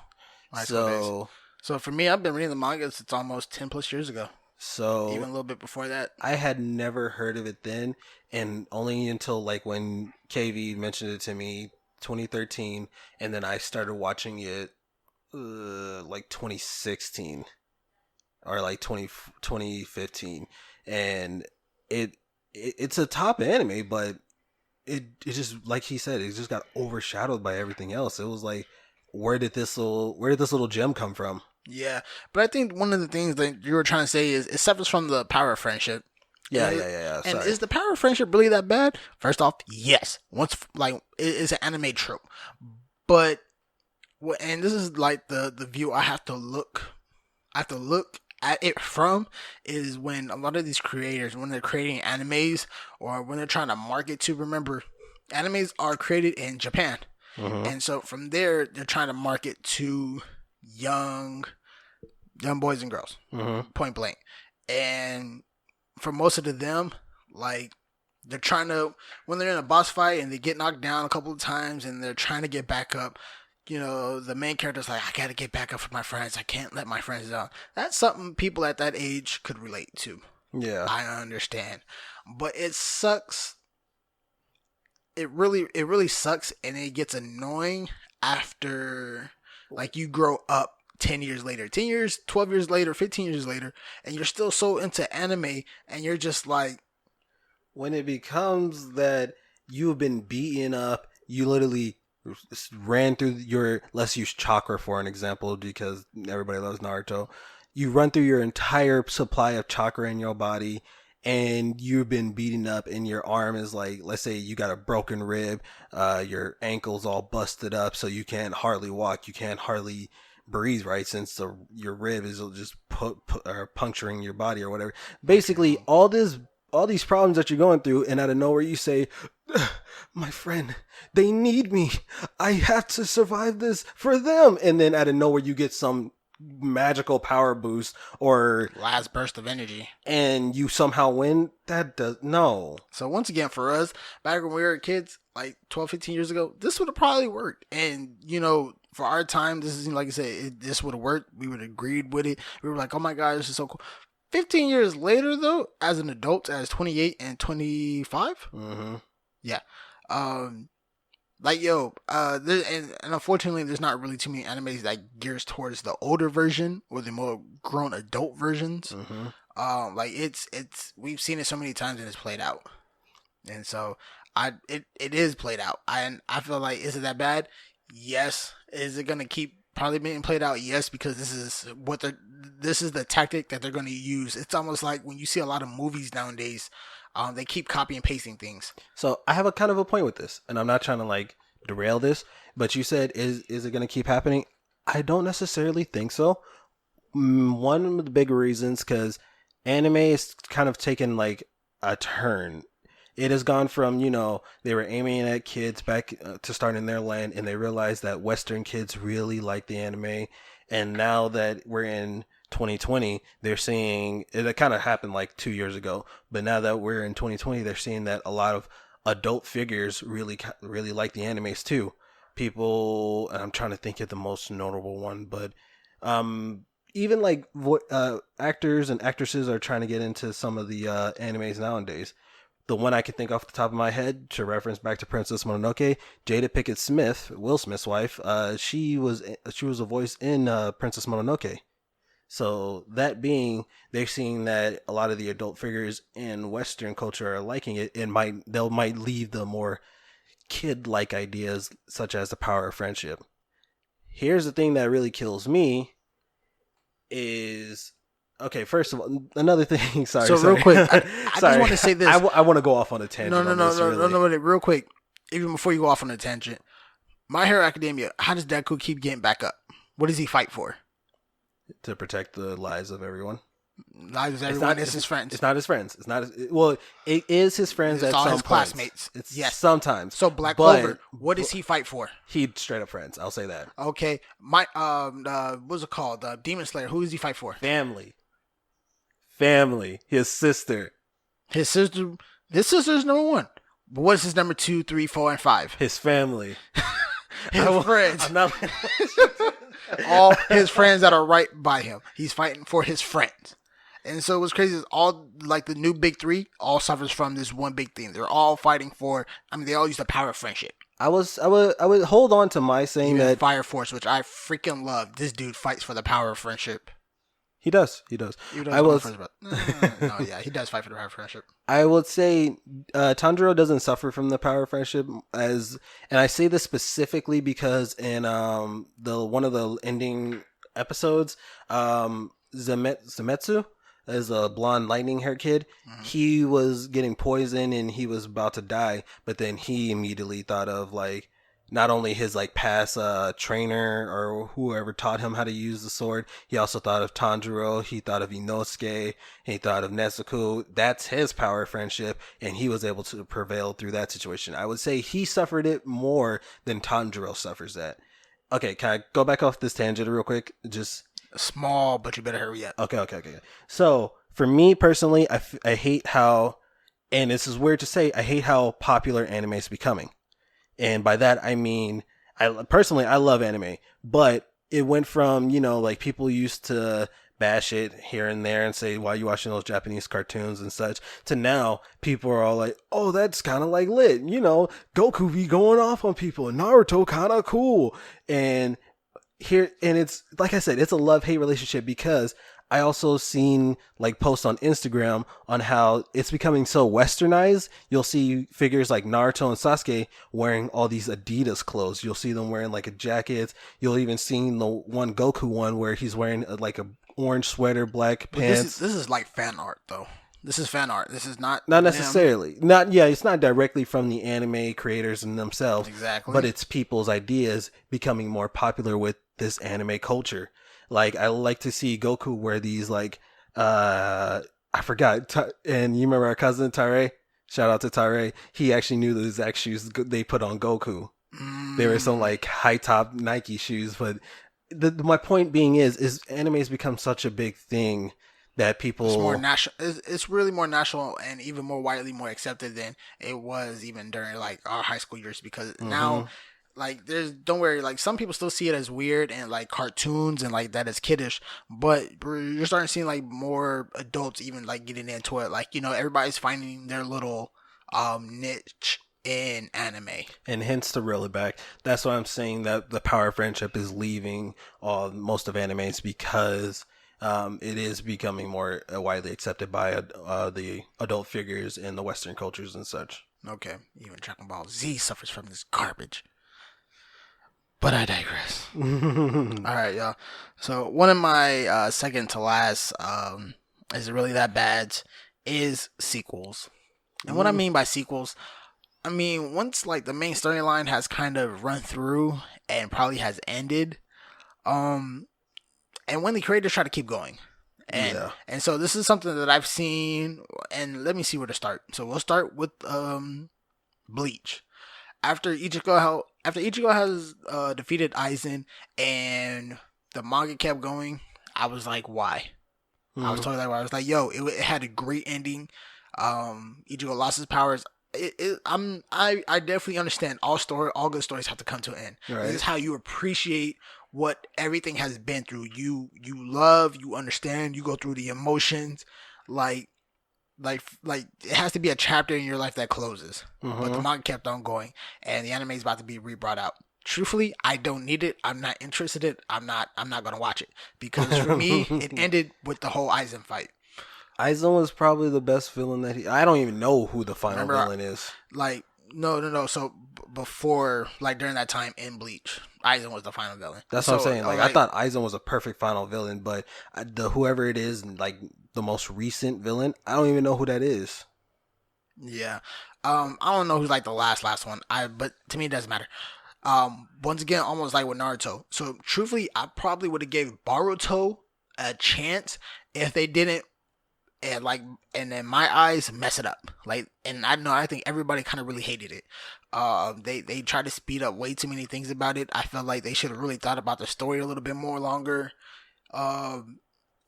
high school days. So, So for me, I've been reading the manga since almost 10 plus years ago. Even a so little bit before that. I had never heard of it then, and only until like when KV mentioned it to me, 2013, and then I started watching it like 2016 or like 2015, and it's a top anime, but it just, like he said, it just got overshadowed by everything else. It was like, where did this little gem come from? Yeah, but I think one of the things that you were trying to say is it suffers from the power of friendship. Yeah. And Sorry. is the power of friendship really that bad? First off, yes. Once like it's an anime trope, but and this is like the view I have to look at it from is when a lot of these creators, when they're creating animes or when they're trying to market to, remember, animes are created in Japan. Mm-hmm. And so from there, they're trying to market to young boys and girls, Mm-hmm. point blank. And for most of them, like they're trying to, when they're in a boss fight and they get knocked down a couple of times and they're trying to get back up, you know, the main character's like, I gotta get back up for my friends. I can't let my friends down. That's something people at that age could relate to. Yeah. I understand. But it sucks. It really sucks, and it gets annoying after like you grow up 10 years later, 10 years, 12 years later, 15 years later, and you're still so into anime, and you're just like, when it becomes that you've been beaten up, you literally ran through your, let's use chakra for an example because everybody loves Naruto. You run through your entire supply of chakra in your body, and you've been beaten up, and your arm is like, let's say you got a broken rib, your ankle's all busted up, so you can't hardly walk, you can't hardly breathe, right? Since your rib is just or puncturing your body or whatever. Basically, all these problems that you're going through, and out of nowhere you say, my friend, they need me. I have to survive this for them. And then out of nowhere you get some magical power boost or last burst of energy. And you somehow win. That does no. So once again, for us, back when we were kids, like 12, 15 years ago, this would have probably worked. And, you know, for our time, this is, like I said, this would have worked. We would have agreed with it. We were like, oh my God, this is so cool. 15 years later, though, as an adult, as 28 and 25, Mm-hmm. yeah. Um, like yo, and unfortunately, there's not really too many animes that gears towards the older version or the more grown adult versions. Mm-hmm. Like it's we've seen it so many times and it's played out, and so it is played out. I feel like, is it that bad? Yes. Is it gonna keep probably being played out? Yes, because this is the tactic that they're gonna use. It's almost like when you see a lot of movies nowadays, they keep copy and pasting things. So I have a kind of a point with this, and I'm not trying to like derail this, but you said is it going to keep happening? I don't necessarily think so. One of the big reasons because anime is kind of taken like a turn. It has gone from, they were aiming at kids back to start in their land, and they realized that Western kids really like the anime. And now that we're in 2020, they're seeing it kind of happened like 2 years ago, but now that we're in 2020, they're seeing that a lot of adult figures really like the animes too. People, and I'm trying to think of the most notable one, but um, even like actors and actresses are trying to get into some of the animes nowadays. The one I can think off the top of my head, to reference back to Princess Mononoke, Jada Pickett Smith, Will Smith's wife, she was a voice in Princess Mononoke. So that being, they're seeing that a lot of the adult figures in Western culture are liking it, and might leave the more kid-like ideas, such as the power of friendship. Here's the thing that really kills me is, okay, first of all, another thing. So Sorry. real quick, I just want to say this. I want to go off on a No, tangent no, on no, this, no, no, really, no, no, real quick. Even before you go off on a tangent, My Hero Academia. How does Deku keep getting back up? What does he fight for? to protect the lives of everyone. Lives of everyone. It's his friends. It's not his friends. It's not. Well, it is his friends It's at all some his points. classmates. It's Yes. sometimes. So Black but Clover. What does he fight for? He straight up friends. I'll say that. Okay, what's it called? Demon Slayer. Who does he fight for? Family. His sister. His sister. His sister's number one. But what is his number 2, 3, 4, and 5? His family. His friends. I'm not. All his friends that are right by him. He's fighting for his friends. And so what's crazy is all like the new big three all suffers from this one big thing. They're all fighting for. I mean, they all use the power of friendship. I would hold on to my saying Even that Fire Force, which I freaking love. This dude fights for the power of friendship. he does. I was. No, yeah, he does fight for the power of friendship. I would say Tanjiro doesn't suffer from the power of friendship and I say this specifically because in the one of the ending episodes, Zemetsu is a blonde lightning hair kid. Mm-hmm. He was getting poisoned and he was about to die, but then he immediately thought of like not only his like past trainer or whoever taught him how to use the sword, he also thought of Tanjiro, he thought of Inosuke, he thought of Nezuko. That's his power of friendship, and he was able to prevail through that situation. I would say he suffered it more than Tanjiro suffers that. Okay, can I go back off this tangent real quick? Just small, but you better hurry up. Okay. So for me personally, I hate how, and this is weird to say, I hate how popular anime is becoming. And by that, I mean, I love anime, but it went from, like people used to bash it here and there and say, why are you watching those Japanese cartoons and such, to now people are all like, oh, that's kind of like lit. Goku be going off on people, Naruto kind of cool. And it's like I said, it's a love-hate relationship because I also seen like posts on Instagram on how it's becoming so westernized. You'll see figures like Naruto and Sasuke wearing all these Adidas clothes. You'll see them wearing like a jacket. You'll even see the one Goku one where he's wearing like a orange sweater, black pants. This is like fan art though. This is fan art. This is not necessarily. It's not directly from the anime creators and themselves. Exactly. But it's people's ideas becoming more popular with this anime culture. Like, I like to see Goku wear these, like, I forgot. And you remember our cousin, Tare? Shout out to Tare. He actually knew the exact shoes they put on Goku. They were some, like, high-top Nike shoes. But my point being is anime has become such a big thing that people... It's more national. It's really more national and even more widely more accepted than it was even during, like, our high school years. Because now... like there's don't worry, like some people still see it as weird and like cartoons and like that as kiddish, but you're starting to see like more adults even like getting into it. Like everybody's finding their little niche in anime. And hence to reel it back, that's why I'm saying that the power of friendship is leaving most of animes because it is becoming more widely accepted by the adult figures in the Western cultures and such. Okay, even Dragon Ball Z suffers from this garbage. But I digress. All right, y'all. So one of my second to last is really that bad is sequels. And what I mean by sequels, I mean once like the main storyline has kind of run through and probably has ended, um, and when the creators try to keep going. And Yeah. and so this is something that I've seen, and let me see where to start. So we'll start with Bleach. After Ichigo has defeated Aizen and the manga kept going, I was like, why? I was Mm-hmm. totally like, why? I was like, yo, it had a great ending. Ichigo lost his powers. I definitely understand all good stories have to come to an end. This Right. is how you appreciate what everything has been through. You love, you understand, you go through the emotions, like like it has to be a chapter in your life that closes. But the Mm-hmm. manga kept on going, and the anime is about to be re-brought out. Truthfully, I don't need it. I'm not interested in it. I'm not gonna watch it because for me, it ended with the whole Aizen fight. Aizen was probably the best villain that he. I don't even know who the final Remember, villain is. like no. So before, like during that time in Bleach, Aizen was the final villain. That's what I'm So saying. Like I thought Aizen was a perfect final villain, but the whoever it is, like the most recent villain, I don't even know who that is. yeah, I don't know who's like the last one. But to me it doesn't matter. Once again, almost like with Naruto. So truthfully, I probably would have gave Boruto a chance if they didn't and in my eyes mess it up. Like, and I know I think everybody kind of really hated it. They tried to speed up way too many things about it. I felt like they should have really thought about the story a little bit more longer. Um,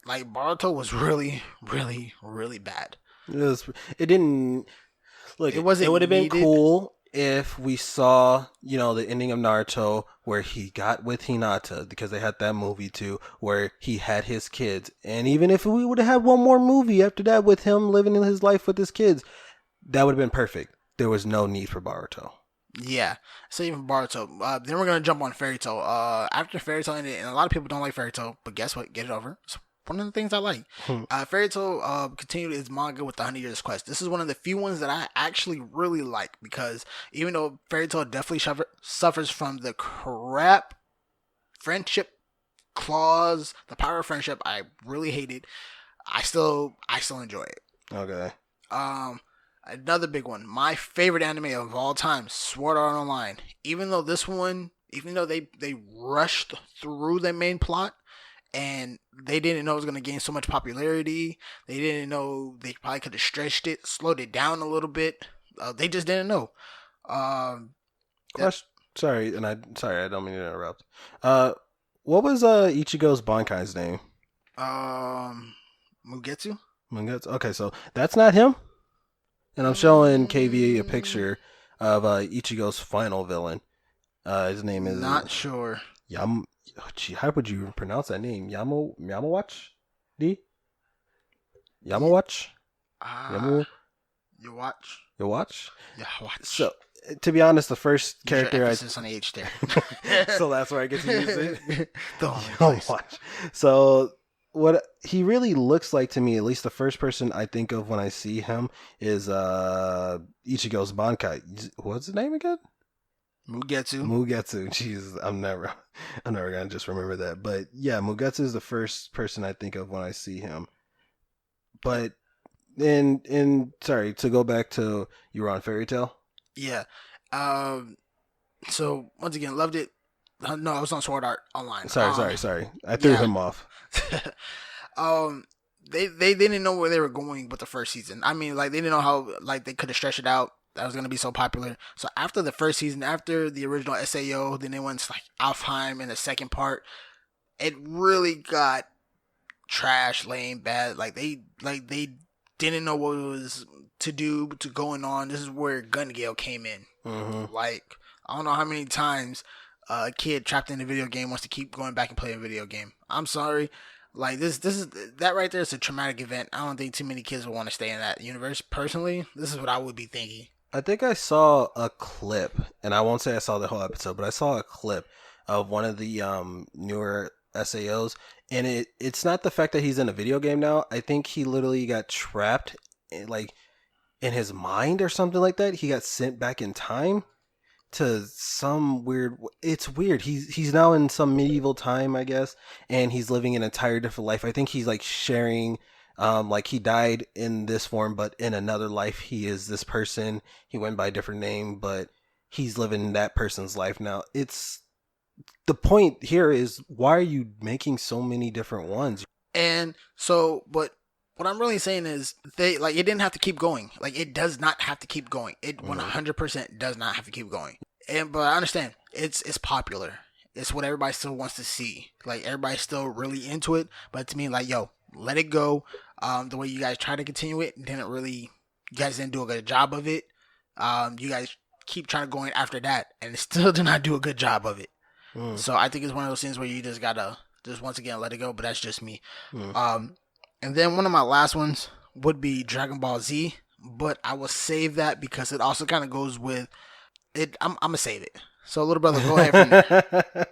like Boruto was really, really, really bad. It didn't look. It It wasn't would have been needed. cool if we saw, the ending of Naruto where he got with Hinata because they had that movie too, where he had his kids, and even if we would have had one more movie after that with him living his life with his kids, that would have been perfect. There was no need for Boruto. Yeah. So even Boruto. Then we're gonna jump on Fairy Tail. After Fairy Tail ended, and a lot of people don't like Fairy Tail, but guess what? Get it over. It's one of the things I like. Fairy Tail continued its manga with the 100 Years Quest. This is one of the few ones that I actually really like because even though Fairy Tail definitely suffers from the crap friendship clause, the power of friendship, I really hate it. I still enjoy it. Okay. Um, Another big one. My favorite anime of all time, Sword Art Online. Even though they rushed through the main plot and they didn't know it was going to gain so much popularity, they didn't know they probably could have stretched it, slowed it down a little bit. They just didn't know. Um, that, Question. Sorry, I don't mean to interrupt. What was Ichigo's Bankai's name? Mugetsu. Okay, so that's not him. And I'm showing KV a Mm, picture of Ichigo's final villain. His name is Not sure. Yam. Oh, gee, how would you pronounce that name? Yamawatch? D? Yeah. Yamawatch? Ah, Yamu? you watch. You watch? Yeah, watch. So, to be honest, the first Use your character emphasis on the H there. so that's where I get to use it. The only place. Yamawatch. So, what he really looks like to me, at least the first person I think of when I see him, is Ichigo's Bankai. What's his name again? Mugetsu. Mugetsu. Jeez, I'm never gonna just remember that. But yeah, Mugetsu is the first person I think of when I see him. But sorry to go back to you were on Fairy Tail. Yeah. Um. So once again, loved it. No, I was on Sword Art Online. Sorry. I threw Yeah. him off. um. They didn't know where they were going with the first season. I mean, like they didn't know how like they could have stretched it out. That was gonna be so popular. So after the first season, after the original SAO, then they went to like Alfheim in the second part. It really got trash, lame, bad. Like they didn't know what was to do to going on. This is where Gun Gale came in. Mm-hmm. Like I don't know how many times a kid trapped in a video game wants to keep going back and playing a video game. I'm sorry. Like this is that right there is a traumatic event. I don't think too many kids would want to stay in that universe. Personally, this is what I would be thinking. I think I saw a clip, and I won't say I saw the whole episode, but I saw a clip of one of the newer SAOs, and it's not the fact that he's in a video game now. I think he literally got trapped, like in his mind or something like that. He got sent back in time to some weird. It's weird. He's now in some medieval time, I guess, and he's living an entire different life. I think he's like sharing. Like he died in this form, but in another life, he is this person. He went by a different name, but he's living that person's life now. It's the point here is why are you making so many different ones? And so, but what I'm really saying is they like it didn't have to keep going. Like it does not have to keep going. It Mm-hmm. 100% does not have to keep going. And but I understand it's popular. It's what everybody still wants to see. Like everybody's still really into it. But to me, like yo, let it go. The way you guys try to continue it didn't really. You guys didn't do a good job of it. You guys keep trying to going after that, and it still did not do a good job of it. So I think it's one of those things where you just gotta just once again let it go. But that's just me. Mm-hmm. Um, and then one of my last ones would be Dragon Ball Z, but I will save that because it also kind of goes with it. I'm gonna save it. So little brother, go ahead from there.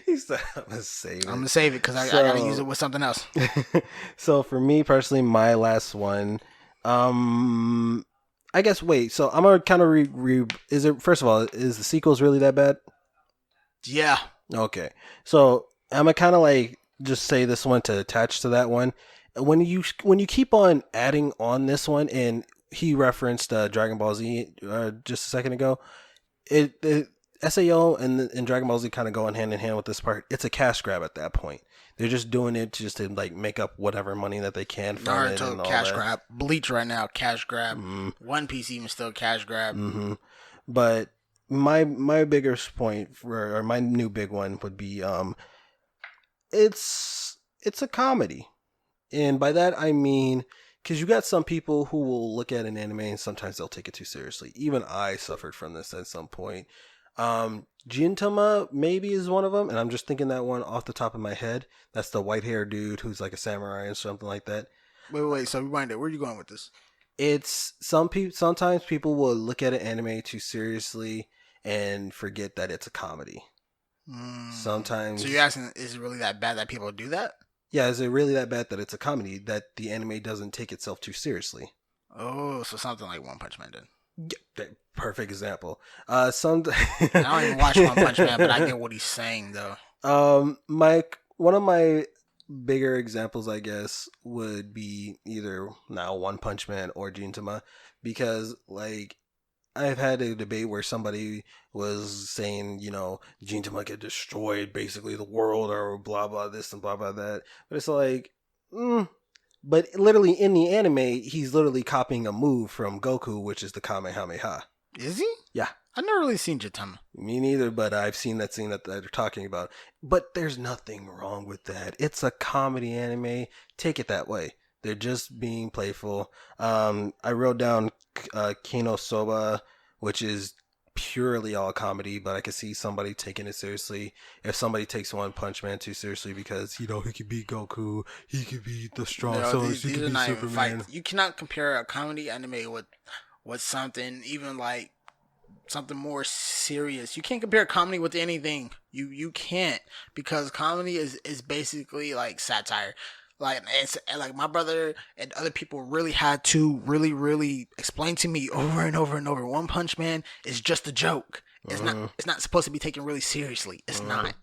He said, "I'm gonna save I'm it." gonna save it because I gotta use it with something else. So for me personally, my last one, um, I guess. Wait, so I'm gonna kind of Is it first of all, is the sequels really that bad? Yeah, Okay, so I'm gonna kind of like just say this one to attach to that one. When you keep on adding on this one, and he referenced Dragon Ball Z just a second ago, it SAO and Dragon Ball Z kind of going hand in hand with this part. It's a cash grab at that point. They're just doing it just to like make up whatever money that they can from it and Naruto all cash that. grab, Bleach right now cash grab, Mm-hmm. One Piece even still cash grab. Mm-hmm. But my biggest point or my new big one would be it's a comedy. And by that I mean because you got some people who will look at an anime and sometimes they'll take it too seriously. Even I suffered from this at some point. Gintama maybe is one of them, and I'm just thinking that one off the top of my head. That's the white haired dude who's like a samurai or something like that. Wait. So rewind it. Where are you going with this? It's some people. Sometimes people will look at an anime too seriously and forget that it's a comedy. So Sometimes, you're asking, is it really that bad that people do that? yeah, is it really that bad that it's a comedy that the anime doesn't take itself too seriously? Oh, so something like One Punch Man did. Yeah, perfect example. Some I don't even watch One Punch Man, but I get what he's saying though. my one of my bigger examples, I guess, would be either now One Punch Man or Gintama, because like I've had a debate where somebody was saying, Gintama could destroy basically the world or blah blah this and blah blah that, but it's like, but literally in the anime, he's literally copying a move from Goku, which is the Kamehameha. Is he? Yeah. I've never really seen Jitama. Me neither, but I've seen that scene that they're talking about. But there's nothing wrong with that. It's a comedy anime. Take it that way. They're just being playful. I wrote down Kino Soba, which is purely all comedy, but I could see somebody taking it seriously. If somebody takes One Punch Man too seriously because, he could beat Goku, he could beat the strong No, souls, he these could are beat not even Superman. fights. You cannot compare a comedy anime with something even like something more serious. You can't compare comedy with anything. You can't because comedy is basically like satire. Like it's like my brother and other people really had to really explain to me over and over and over. One Punch Man is just a joke. It's not supposed to be taken really seriously. It's not.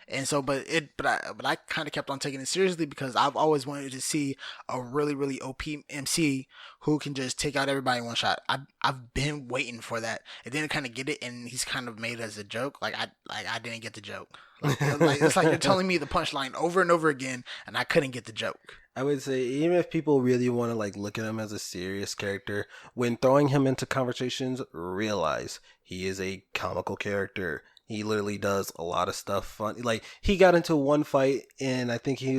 And so, but I kind of kept on taking it seriously because I've always wanted to see a really OP MC who can just take out everybody in one shot. I've been waiting for that. And then I kind of get it, and he's kind of made it as a joke. I didn't get the joke. Like it's like you're telling me the punchline over and over again, and I couldn't get the joke. I would say even if people really want to like look at him as a serious character, when throwing him into conversations, realize he is a comical character. He literally does a lot of stuff fun. Like he got into one fight, and I think he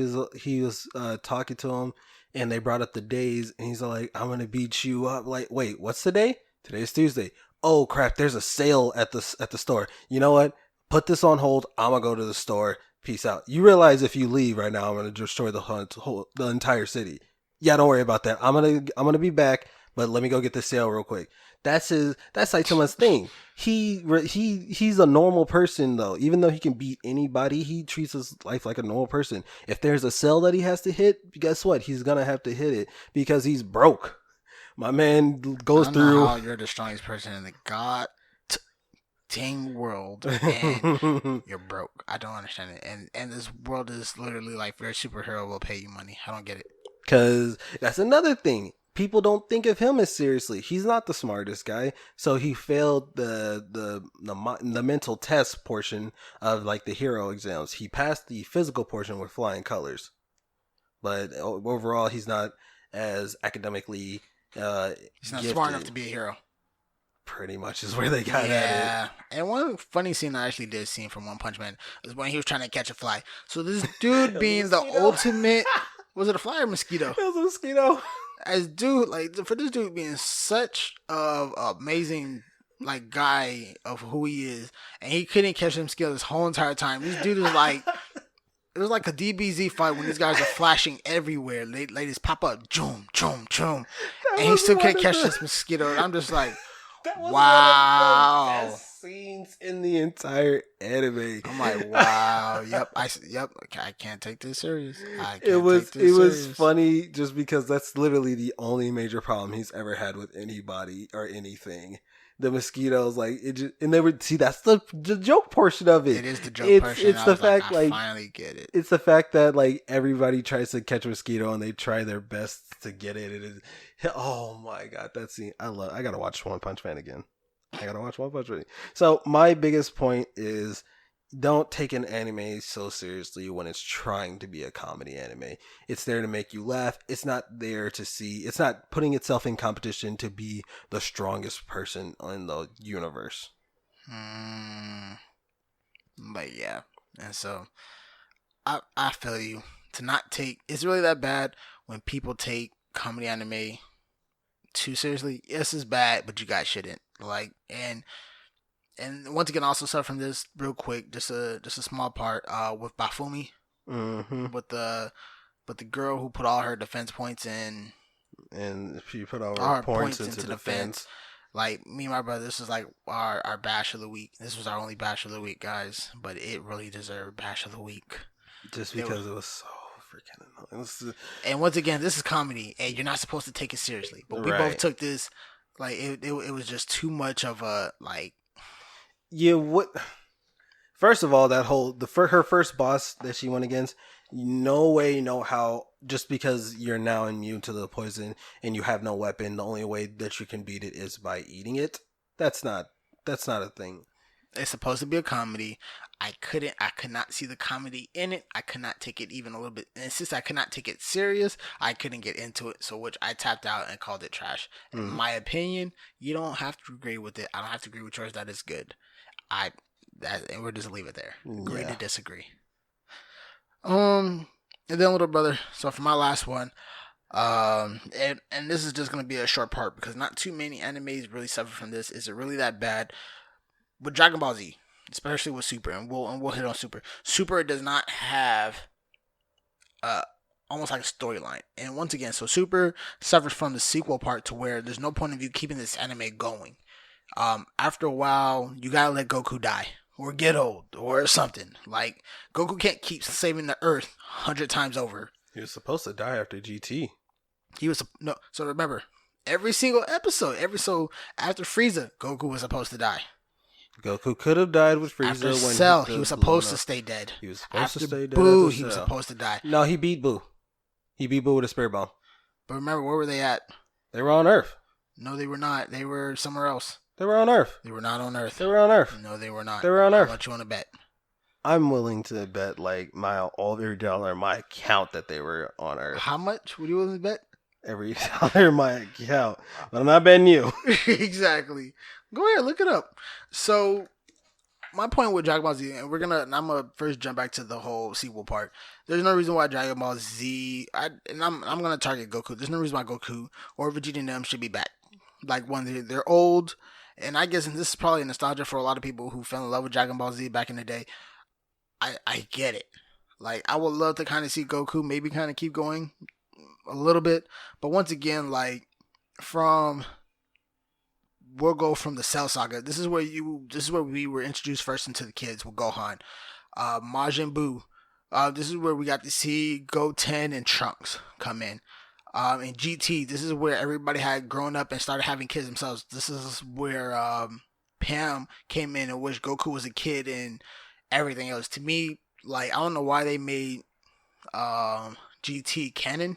was talking to him, and they brought up the days, and he's like, "I'm gonna beat you up." Like, wait, what's the day? Today's Tuesday. oh crap, there's a sale at the store. You know what? Put this on hold. I'm gonna go to the store. Peace out. You realize if you leave right now, I'm gonna destroy the entire city. Yeah, don't worry about that. I'm gonna be back, but let me go get this sale real quick. That's Saitama's thing. He's a normal person though. Even though he can beat anybody, he treats his life like a normal person. If there's a cell that he has to hit, guess what? He's gonna have to hit it because he's broke. My man I goes don't know through. how you're the strongest person in the god dang world and you're broke. I don't understand it. And this world is literally like your superhero will pay you money. I don't get it. Because that's another thing. People don't think of him as seriously. He's not the smartest guy, so he failed the mental test portion of like the hero exams. He passed the physical portion with flying colors, but overall, he's not as academically He's not smart enough to gifted. be a hero. Pretty much is where they got at it. Yeah, and one funny scene I actually did see from One Punch Man is when he was trying to catch a fly. So this dude being the ultimate, was it a fly or mosquito? It was a mosquito. As dude, like for this dude being such a amazing like guy of who he is, and he couldn't catch them skills this whole entire time. This dude is like, it was like a DBZ fight when these guys are flashing everywhere. They just pop up, choom, choom, choom, and he still can't catch this mosquito. And I'm just like, That was wow. one of the best scenes in the entire anime. I'm like, wow, yep, yep. I can't take this serious. I can't It was take this serious. funny just because that's literally the only major problem he's ever had with anybody or anything. The mosquitoes, like it just, and they would see that's the joke portion of it. It is the joke portion. It's I the was fact I finally get it. it's the fact that like everybody tries to catch a mosquito and they try their best to get it. It is, oh my god, that scene I gotta watch One Punch Man again. I gotta watch One Punch Man. So my biggest point is don't take an anime so seriously when it's trying to be a comedy anime. It's there to make you laugh. It's not there to see. It's not putting itself in competition to be the strongest person in the universe. But yeah, and so I feel you to not take. It's really that bad when people take comedy anime too seriously. Yes, it's bad, but you guys shouldn't like and once again, also suffer from this real quick. Just a small part. With Bafumi, Mm-hmm. with the girl who put all her defense points in, And she put all all her her points points into into defense. defense. Like me and my brother, this is like our bash of the week. This was our only bash of the week, guys. But it really deserved bash of the week. Just because it was so freaking annoying. And once again, this is comedy, and you're not supposed to take it seriously. But we both Right. took this like it was just too much of a like. Yeah, what? First of all, her first boss that she went against, no way, no how. Just because you're now immune to the poison and you have no weapon, the only way that you can beat it is by eating it. That's not a thing. It's supposed to be a comedy. I could not see the comedy in it. I could not take it even a little bit. And since I could not take it serious, I couldn't get into it. So, which I tapped out and called it trash. In my opinion, you don't have to agree with it. I don't have to agree with yours. That is good. And we'll just leave it there. Agree to disagree. And then little brother. So for my last one, and this is just gonna be a short part because not too many animes really suffer from this. Is it really that bad? With Dragon Ball Z, especially with Super, and we'll hit on Super. Super does not have almost like a storyline, and once again, so Super suffers from the sequel part to where there's no point of you keeping this anime going. After a while, you gotta let Goku die or get old or something. Like Goku can't keep saving the Earth 100 times over. He was supposed to die after GT. He was no. So remember, every single episode, after Frieza, Goku was supposed to die. Goku could have died with Frieza After when Cell, he was supposed to stay dead. He was supposed After to stay dead. Boo, after he was Cell. supposed to die. No, he beat Boo. He beat Boo with a spirit bomb. But remember, where were they at? They were on Earth. No, they were not. They were somewhere else. They were on Earth. They were not on Earth. They were on Earth. No, they were not. They were on Earth. How much you want to bet? I'm willing to bet like every dollar in my account that they were on Earth. How much would you willing to bet? Every dollar in my account. But I'm not betting you. Exactly. Go ahead, look it up. So, my point with Dragon Ball Z, and I'm gonna first jump back to the whole sequel part. There's no reason why Dragon Ball Z, I'm gonna target Goku. There's no reason why Goku or Vegeta and them should be back. Like they're old, And I guess this is probably nostalgia for a lot of people who fell in love with Dragon Ball Z back in the day. I get it. Like I would love to kind of see Goku maybe kind of keep going a little bit, but once again, like from we'll go from the Cell Saga. This is where we were introduced first into the kids with Gohan, Majin Buu. This is where we got to see Goten and Trunks come in. In GT, this is where everybody had grown up and started having kids themselves. This is where Pam came in which Goku was a kid and everything else. To me, like I don't know why they made GT canon,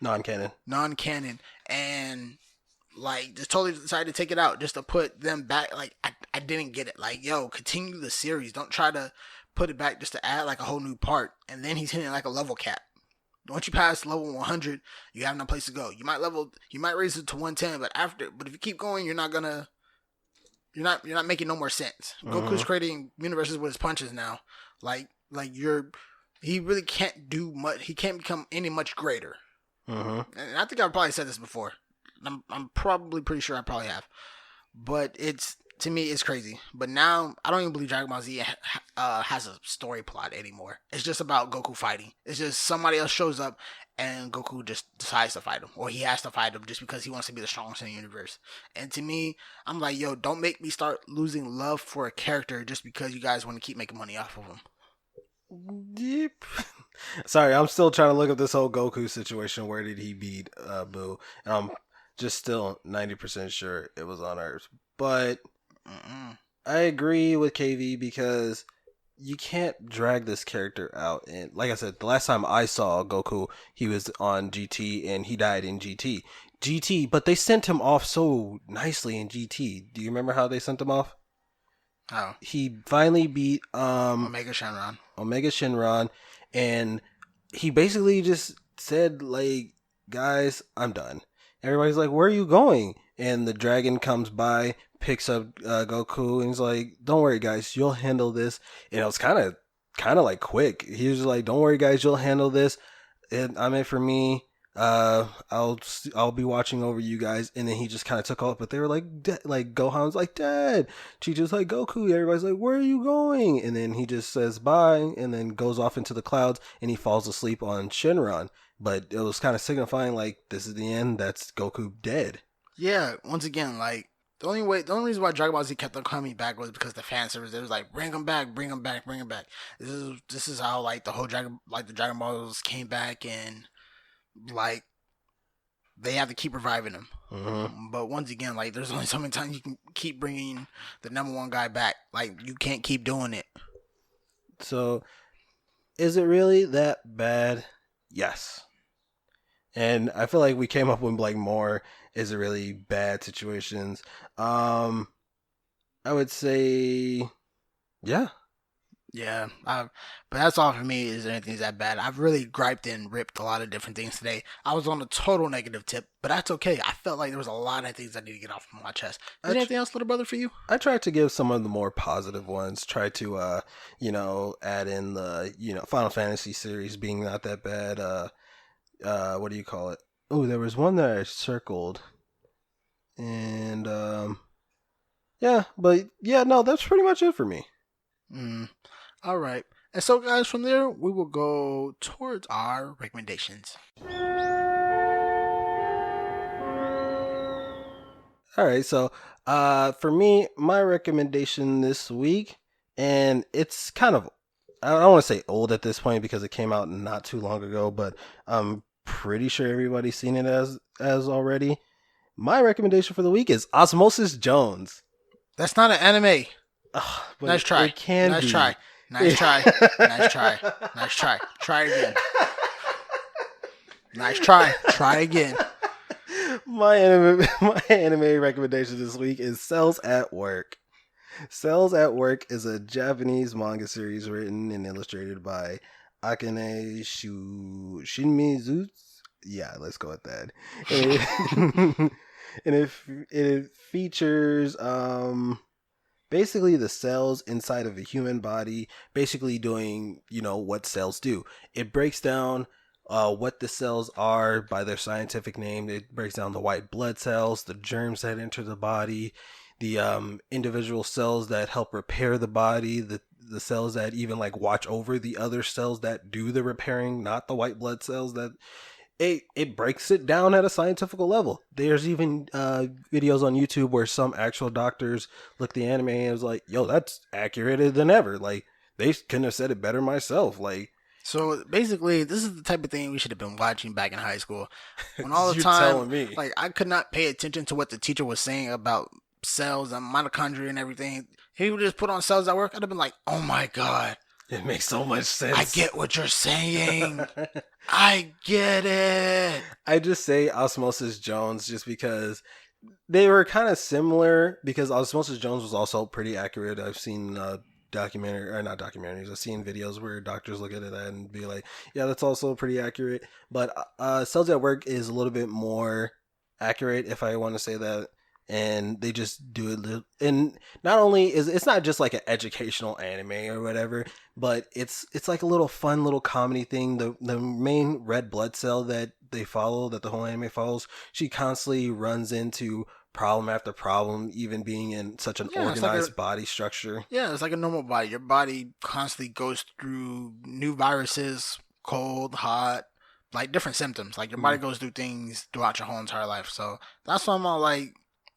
Non-canon. non-canon, and like just totally decided to take it out just to put them back. Like I didn't get it. Like yo, continue the series. Don't try to put it back just to add like a whole new part. And then he's hitting like a level cap. Once you pass level 100, you have no place to go. You might raise it to 110, but if you keep going, you're not making no more sense. Goku's creating universes with his punches now. Like he really can't do much. He can't become any much greater. And I think I've probably said this before. I'm probably pretty sure I probably have. But it's to me it's crazy. But now I don't even believe Dragon Ball Z has a story plot anymore. It's just about Goku fighting. It's just somebody else shows up and Goku just decides to fight him, or he has to fight him just because he wants to be the strongest in the universe. And to me, I'm like, yo, don't make me start losing love for a character just because you guys want to keep making money off of him. Yep. Sorry, I'm still trying to look up this whole Goku situation. Where did he beat Boo? And I'm just still 90% sure it was on Earth. But I agree with KV because you can't drag this character out. And like I said, the last time I saw Goku, he was on GT and he died in GT. But they sent him off so nicely in GT. Do you remember how they sent him off? Oh, He finally beat Omega Shenron, and he basically just said like, guys, I'm done. Everybody's like, where are you going? And the dragon comes by, picks up Goku, and he's like, don't worry guys, you'll handle this. And it was kind of like quick. He was like, don't worry guys, you'll handle this. And I mean, for me, I'll be watching over you guys. And then he just kind of took off, but they were like, like Gohan's like, Dad. Chicho's like, Goku. Everybody's like, where are you going? And then he just says bye, and then goes off into the clouds, and he falls asleep on Shenron. But it was kind of signifying like this is the end. That's Goku dead. Yeah, once again, like the only reason why Dragon Ball Z kept on coming back was because the fan service. It was like bring him back, bring him back, bring him back. This is how like the Dragon Balls came back, and like they have to keep reviving him. But once again, like there's only so many times you can keep bringing the number one guy back. Like you can't keep doing it. So, is it really that bad? Yes. And I feel like we came up with like more is it really bad situations. I would say yeah. Yeah, but that's all for me. Is there anything that bad? I've really griped and ripped a lot of different things today. I was on a total negative tip, but that's okay. I felt like there was a lot of things I need to get off my chest. Is there anything else, little brother, for you? I tried to give some of the more positive ones. Try to add in the Final Fantasy series being not that bad. What do you call it? Oh, there was one that I circled, and yeah, but yeah, no, that's pretty much it for me. All right. And so, guys, from there, we will go towards our recommendations. All right, so for me, my recommendation this week, and it's kind of, I don't want to say old at this point because it came out not too long ago, but I'm pretty sure everybody's seen it as already. My recommendation for the week is Osmosis Jones. That's not an anime. Nice try. It can nice be. Try. Nice try. Nice try. Nice try. Try again. Nice try. Try again. My anime recommendation this week is Cells at Work. Cells at Work is a Japanese manga series written and illustrated by Akane Shinmizu. Yeah, let's go with that. And it features basically the cells inside of a human body, basically doing, what cells do. It breaks down what the cells are by their scientific name. It breaks down the white blood cells, the germs that enter the body, the individual cells that help repair the body, the cells that even like watch over the other cells that do the repairing, not the white blood cells. That it breaks it down at a scientific level. There's even videos on YouTube where some actual doctors look at the anime and was like, "Yo, that's accurate than ever." Like they couldn't have said it better myself. Like So basically, this is the type of thing we should have been watching back in high school. When all the you time, telling me? like I could not pay attention to what the teacher was saying about cells and mitochondria and everything. He would just put on cells at work. I'd have been like, "Oh my god, It makes so much I sense. get what you're saying. I get it." I just say Osmosis Jones just because they were kind of similar, because Osmosis Jones was also pretty accurate. I've seen documentary, or not documentaries, I've seen videos where doctors look at it and be like, yeah, that's also pretty accurate. But Cells at Work is a little bit more accurate, if I want to say that. And they just do it, and not only is it's not just like an educational anime or whatever, but it's like a little fun little comedy thing. The main red blood cell that they follow, that the whole anime follows, she constantly runs into problem after problem, even being in such an Yeah, it's like a organized body structure. yeah, it's like a normal body. Your body constantly goes through new viruses, cold, hot, like different symptoms. Like your body goes through things throughout your whole entire life. So that's why I'm all like,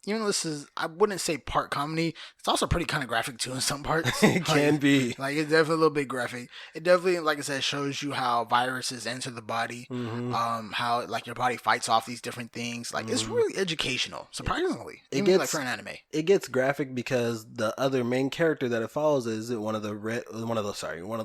even though this is, I wouldn't say part comedy. It's also pretty kind of graphic too in some parts. It can be. Like it's definitely a little bit graphic. It definitely, like I said, shows you how viruses enter the body. Mm-hmm. How like your body fights off these different things. Like it's Mm-hmm. really educational, surprisingly. It Even like gets for an anime. it gets graphic because the other main character that it follows is one of the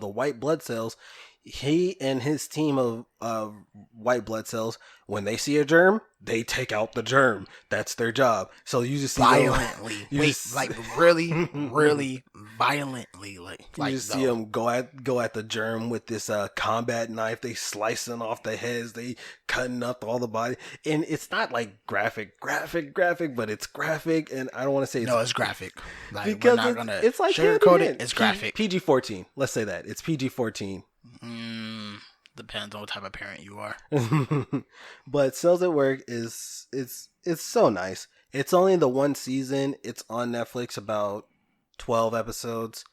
white blood cells. He and his team of white blood cells, when they see a germ, they take out the germ. That's their job. So you just see Violently. you Wait, just, like really, really violently. you Like just see them go at the germ with this combat knife. They slicing off the heads. They cutting up all the body, and it's not like graphic, but it's graphic. And I don't want to say no, it's graphic. Like because we're not gonna it's like sugarcoat it. It's graphic. PG-14. Let's say that it's PG-14. Depends on what type of parent you are. But Cells at Work is it's so nice. It's only the one season. It's on Netflix, about 12 episodes.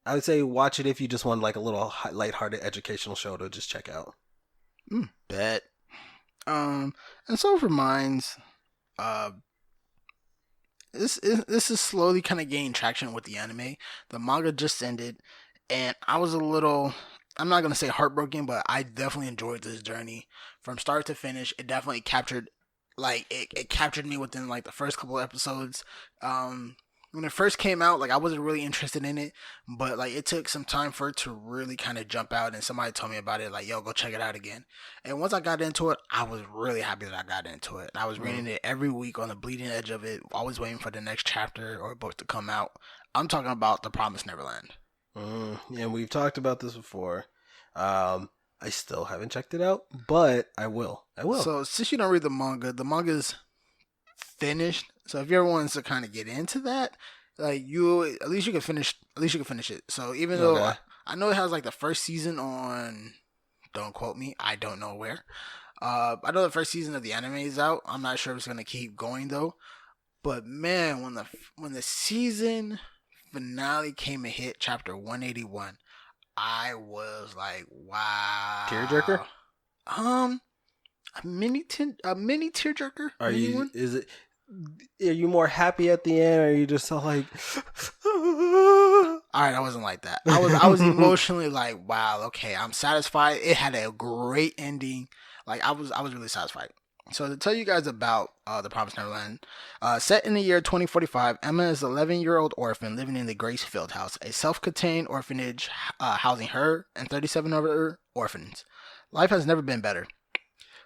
I would say watch it if you just want like a little lighthearted educational show to just check out. Bet. And so for mines, uh, this is slowly kind of gaining traction with the anime. The manga just ended, and I was a little. I'm not gonna say heartbroken, but I definitely enjoyed this journey from start to finish. It definitely captured, like it captured me within like the first couple of episodes. When it first came out, like I wasn't really interested in it, but like it took some time for it to really kind of jump out, and somebody told me about it, like, yo, go check it out again. And once I got into it, I was really happy that I got into it. I was reading it every week on the bleeding edge of it, always waiting for the next chapter or book to come out. I'm talking about The Promised Neverland. Yeah, we've talked about this before. I still haven't checked it out, but I will. So since you don't read the manga's finished. So if you ever wanted to kind of get into that, like you at least you can finish it. So even though Okay. I know it has like the first season on, don't quote me, I don't know where. I know the first season of the anime is out. I'm not sure if it's gonna keep going though. But man, when the season finale came and hit chapter 181, I was like, wow. Tearjerker? A mini tearjerker. Are Mini you? one? Is it? Are you more happy at the end, or are you just so like? All right, I wasn't like that. I was emotionally like, wow, okay, I'm satisfied. It had a great ending. Like I was really satisfied. So to tell you guys about The Promised Neverland, set in the year 2045, Emma is an 11-year-old orphan living in the Grace Field House, a self-contained orphanage housing her and 37 other orphans. Life has never been better.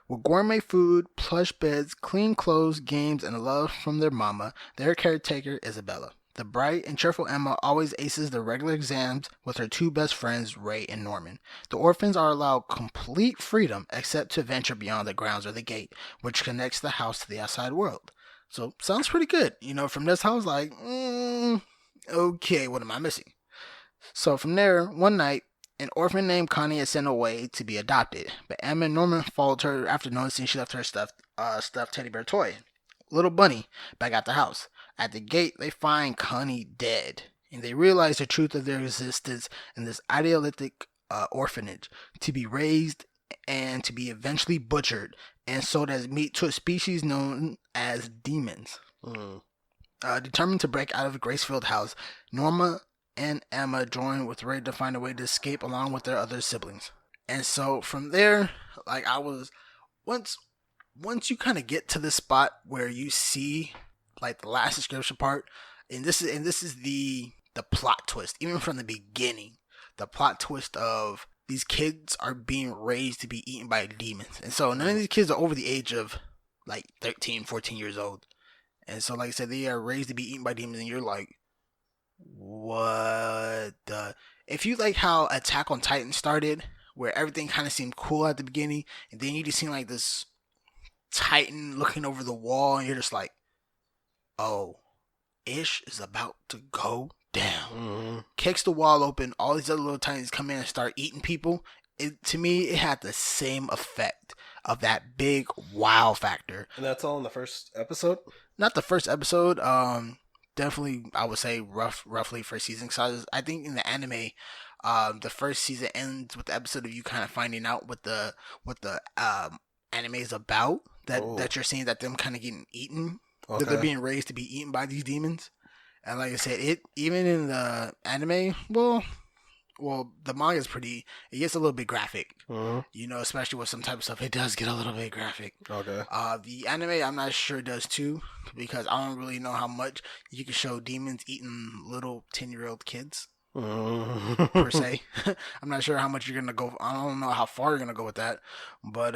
With gourmet food, plush beds, clean clothes, games, and love from their mama, their caretaker, Isabella. The bright and cheerful Emma always aces the regular exams with her two best friends, Ray and Norman. The orphans are allowed complete freedom except to venture beyond the grounds or the gate, which connects the house to the outside world. So, sounds pretty good. You know, from this, I was like, okay, what am I missing? So, from there, one night, an orphan named Connie is sent away to be adopted, but Emma and Norman followed her after noticing she left her stuffed teddy bear toy, Little Bunny, back at the house. At the gate, they find Connie dead, and they realize the truth of their existence in this idealistic orphanage to be raised and to be eventually butchered and sold as meat to a species known as demons. Mm. Determined to break out of Gracefield House, Norma and Emma join with Ray to find a way to escape along with their other siblings. And so from there, like I was once you kind of get to the spot where you see like the last description part, and this is the plot twist, even from the beginning, the plot twist of these kids are being raised to be eaten by demons, and so none of these kids are over the age of like 13, 14 years old, and so like I said, they are raised to be eaten by demons, and you're like, what the? If you like how Attack on Titan started, where everything kind of seemed cool at the beginning, and then you just see like this Titan looking over the wall, and you're just like, oh, Ish is about to go down. Mm-hmm. Kicks the wall open, all these other little Titans come in and start eating people. To me, it had the same effect of that big wow factor. And that's all in the first episode? Not the first episode. Definitely, I would say roughly first season. So I think in the anime, the first season ends with the episode of you kind of finding out what the anime is about. That you're seeing that them kind of getting eaten. Okay. That they're being raised to be eaten by these demons. And like I said, it even in the anime, well, the manga is it gets a little bit graphic. Mm-hmm. You know, especially with some type of stuff, it does get a little bit graphic. Okay. The anime, I'm not sure it does too, because I don't really know how much you can show demons eating little 10-year-old kids. Mm-hmm. Per se. I'm not sure how much you're gonna go. I don't know how far you're gonna go with that, but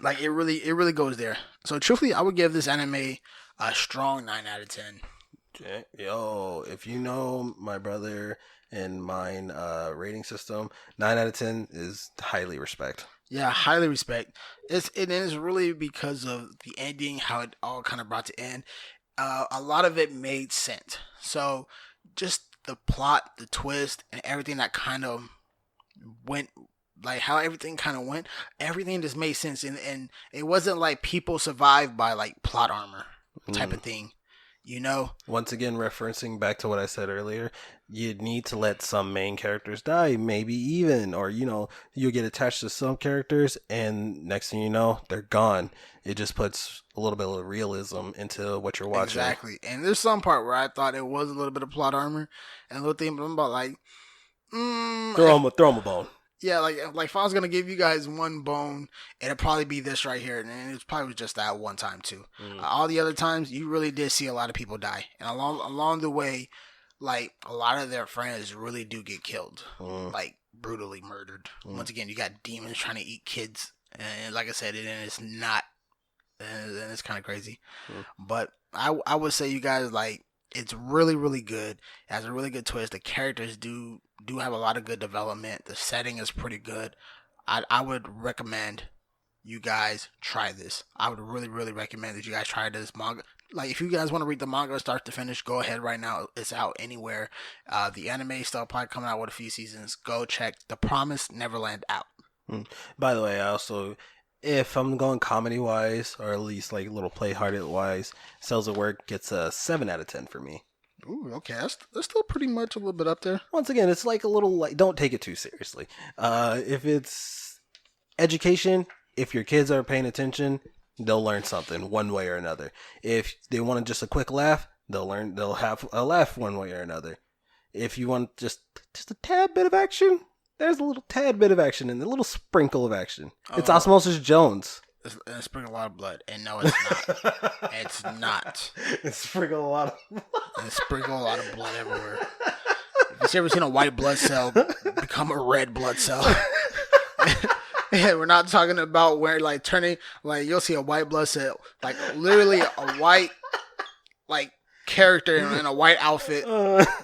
like it really goes there. So truthfully, I would give this anime a strong 9 out of 10. Yo, if you know my brother and mine rating system, 9 out of 10 is highly respect. Yeah, highly respect. It is really because of the ending, how it all kind of brought to end. A lot of it made sense. So just the plot, the twist, and everything that kind of went, like how everything kind of went, everything just made sense, and it wasn't like people survived by like plot armor type of thing, you know. Once again, referencing back to what I said earlier, you need to let some main characters die, maybe even, or you know, you get attached to some characters, and next thing you know, they're gone. It just puts a little bit of realism into what you're watching. Exactly, and there's some part where I thought it was a little bit of plot armor, and a little thing, but I'm about like, throw him a bone. Yeah, like if I was gonna give you guys one bone, it'd probably be this right here, and it probably was just that one time too. All the other times, you really did see a lot of people die, and along the way, like a lot of their friends really do get killed, like brutally murdered. Once again, you got demons trying to eat kids, and like I said, it's not, and it's kind of crazy. But I would say you guys, like, it's really, really good. It has a really good twist. The characters do have a lot of good development. The setting is pretty good. I would recommend you guys try this. I would really, really recommend that you guys try this manga. Like, if you guys want to read the manga start to finish, go ahead right now. It's out anywhere. The anime still probably coming out with a few seasons. Go check The Promised Neverland out. By the way, I also, if I'm going comedy wise, or at least like little play hearted wise, Cells at Work gets a 7 out of 10 for me. Ooh, okay, that's still pretty much a little bit up there. Once again, it's like a little, like, don't take it too seriously. If it's education, if your kids are paying attention, they'll learn something one way or another. If they want just a quick laugh, they'll have a laugh one way or another. If you want just a tad bit of action, there's a little tad bit of action and a little sprinkle of action. It's Osmosis Jones. It's sprinkle a lot of blood, and no, it's not. It's not. It's sprinkle a lot of blood. It's sprinkle a lot of blood everywhere. If you've ever seen a white blood cell become a red blood cell, yeah, we're not talking about where like turning, like you'll see a white blood cell, like literally a white, like character in a white outfit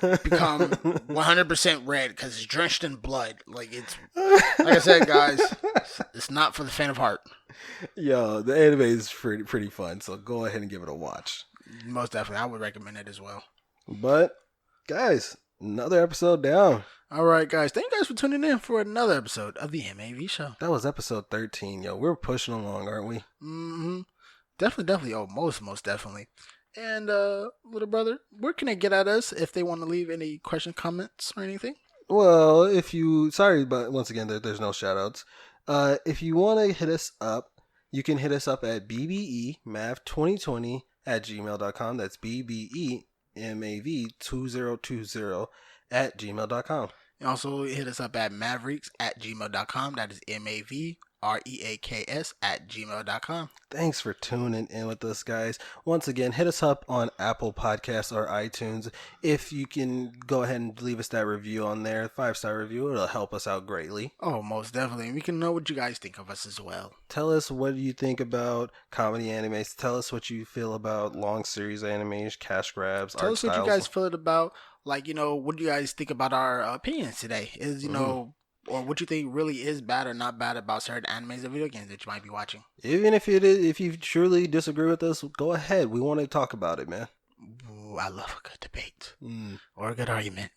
become 100% red because it's drenched in blood. Like it's, like I said, guys, it's not for the faint of heart. Yo, the anime is pretty fun, so go ahead and give it a watch. Most definitely, I would recommend it as well. But, guys, another episode down. All right, guys, thank you guys for tuning in for another episode of the M.A.V. show. That was episode 13, yo. We're pushing along, aren't we? Mm-hmm. Definitely. Oh, most definitely. And little brother, where can they get at us if they want to leave any questions, comments, or anything? Well, if you sorry, but once again, there's no shout outs. If you want to hit us up, you can hit us up at bbemav2020 at gmail.com. That's bbemav2020 at gmail.com. And also hit us up at mavericks@gmail.com. That is MAVREAKS@gmail.com. Thanks for tuning in with us, guys. Once again, hit us up on Apple Podcasts or iTunes. If you can go ahead and leave us that review on there, 5-star review, it'll help us out greatly. Oh, most definitely. We can know what you guys think of us as well. Tell us what you think about comedy animes. Tell us what you feel about long series animes, cash grabs, Tell art us what you styles. guys feel about, like, what do you guys think about our opinions today? Or what you think really is bad or not bad about certain animes and video games that you might be watching. Even if you truly disagree with us, go ahead. We want to talk about it, man. Ooh, I love a good debate or a good argument.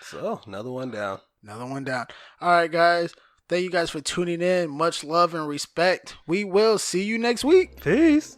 So, another one down. Another one down. All right, guys. Thank you guys for tuning in. Much love and respect. We will see you next week. Peace.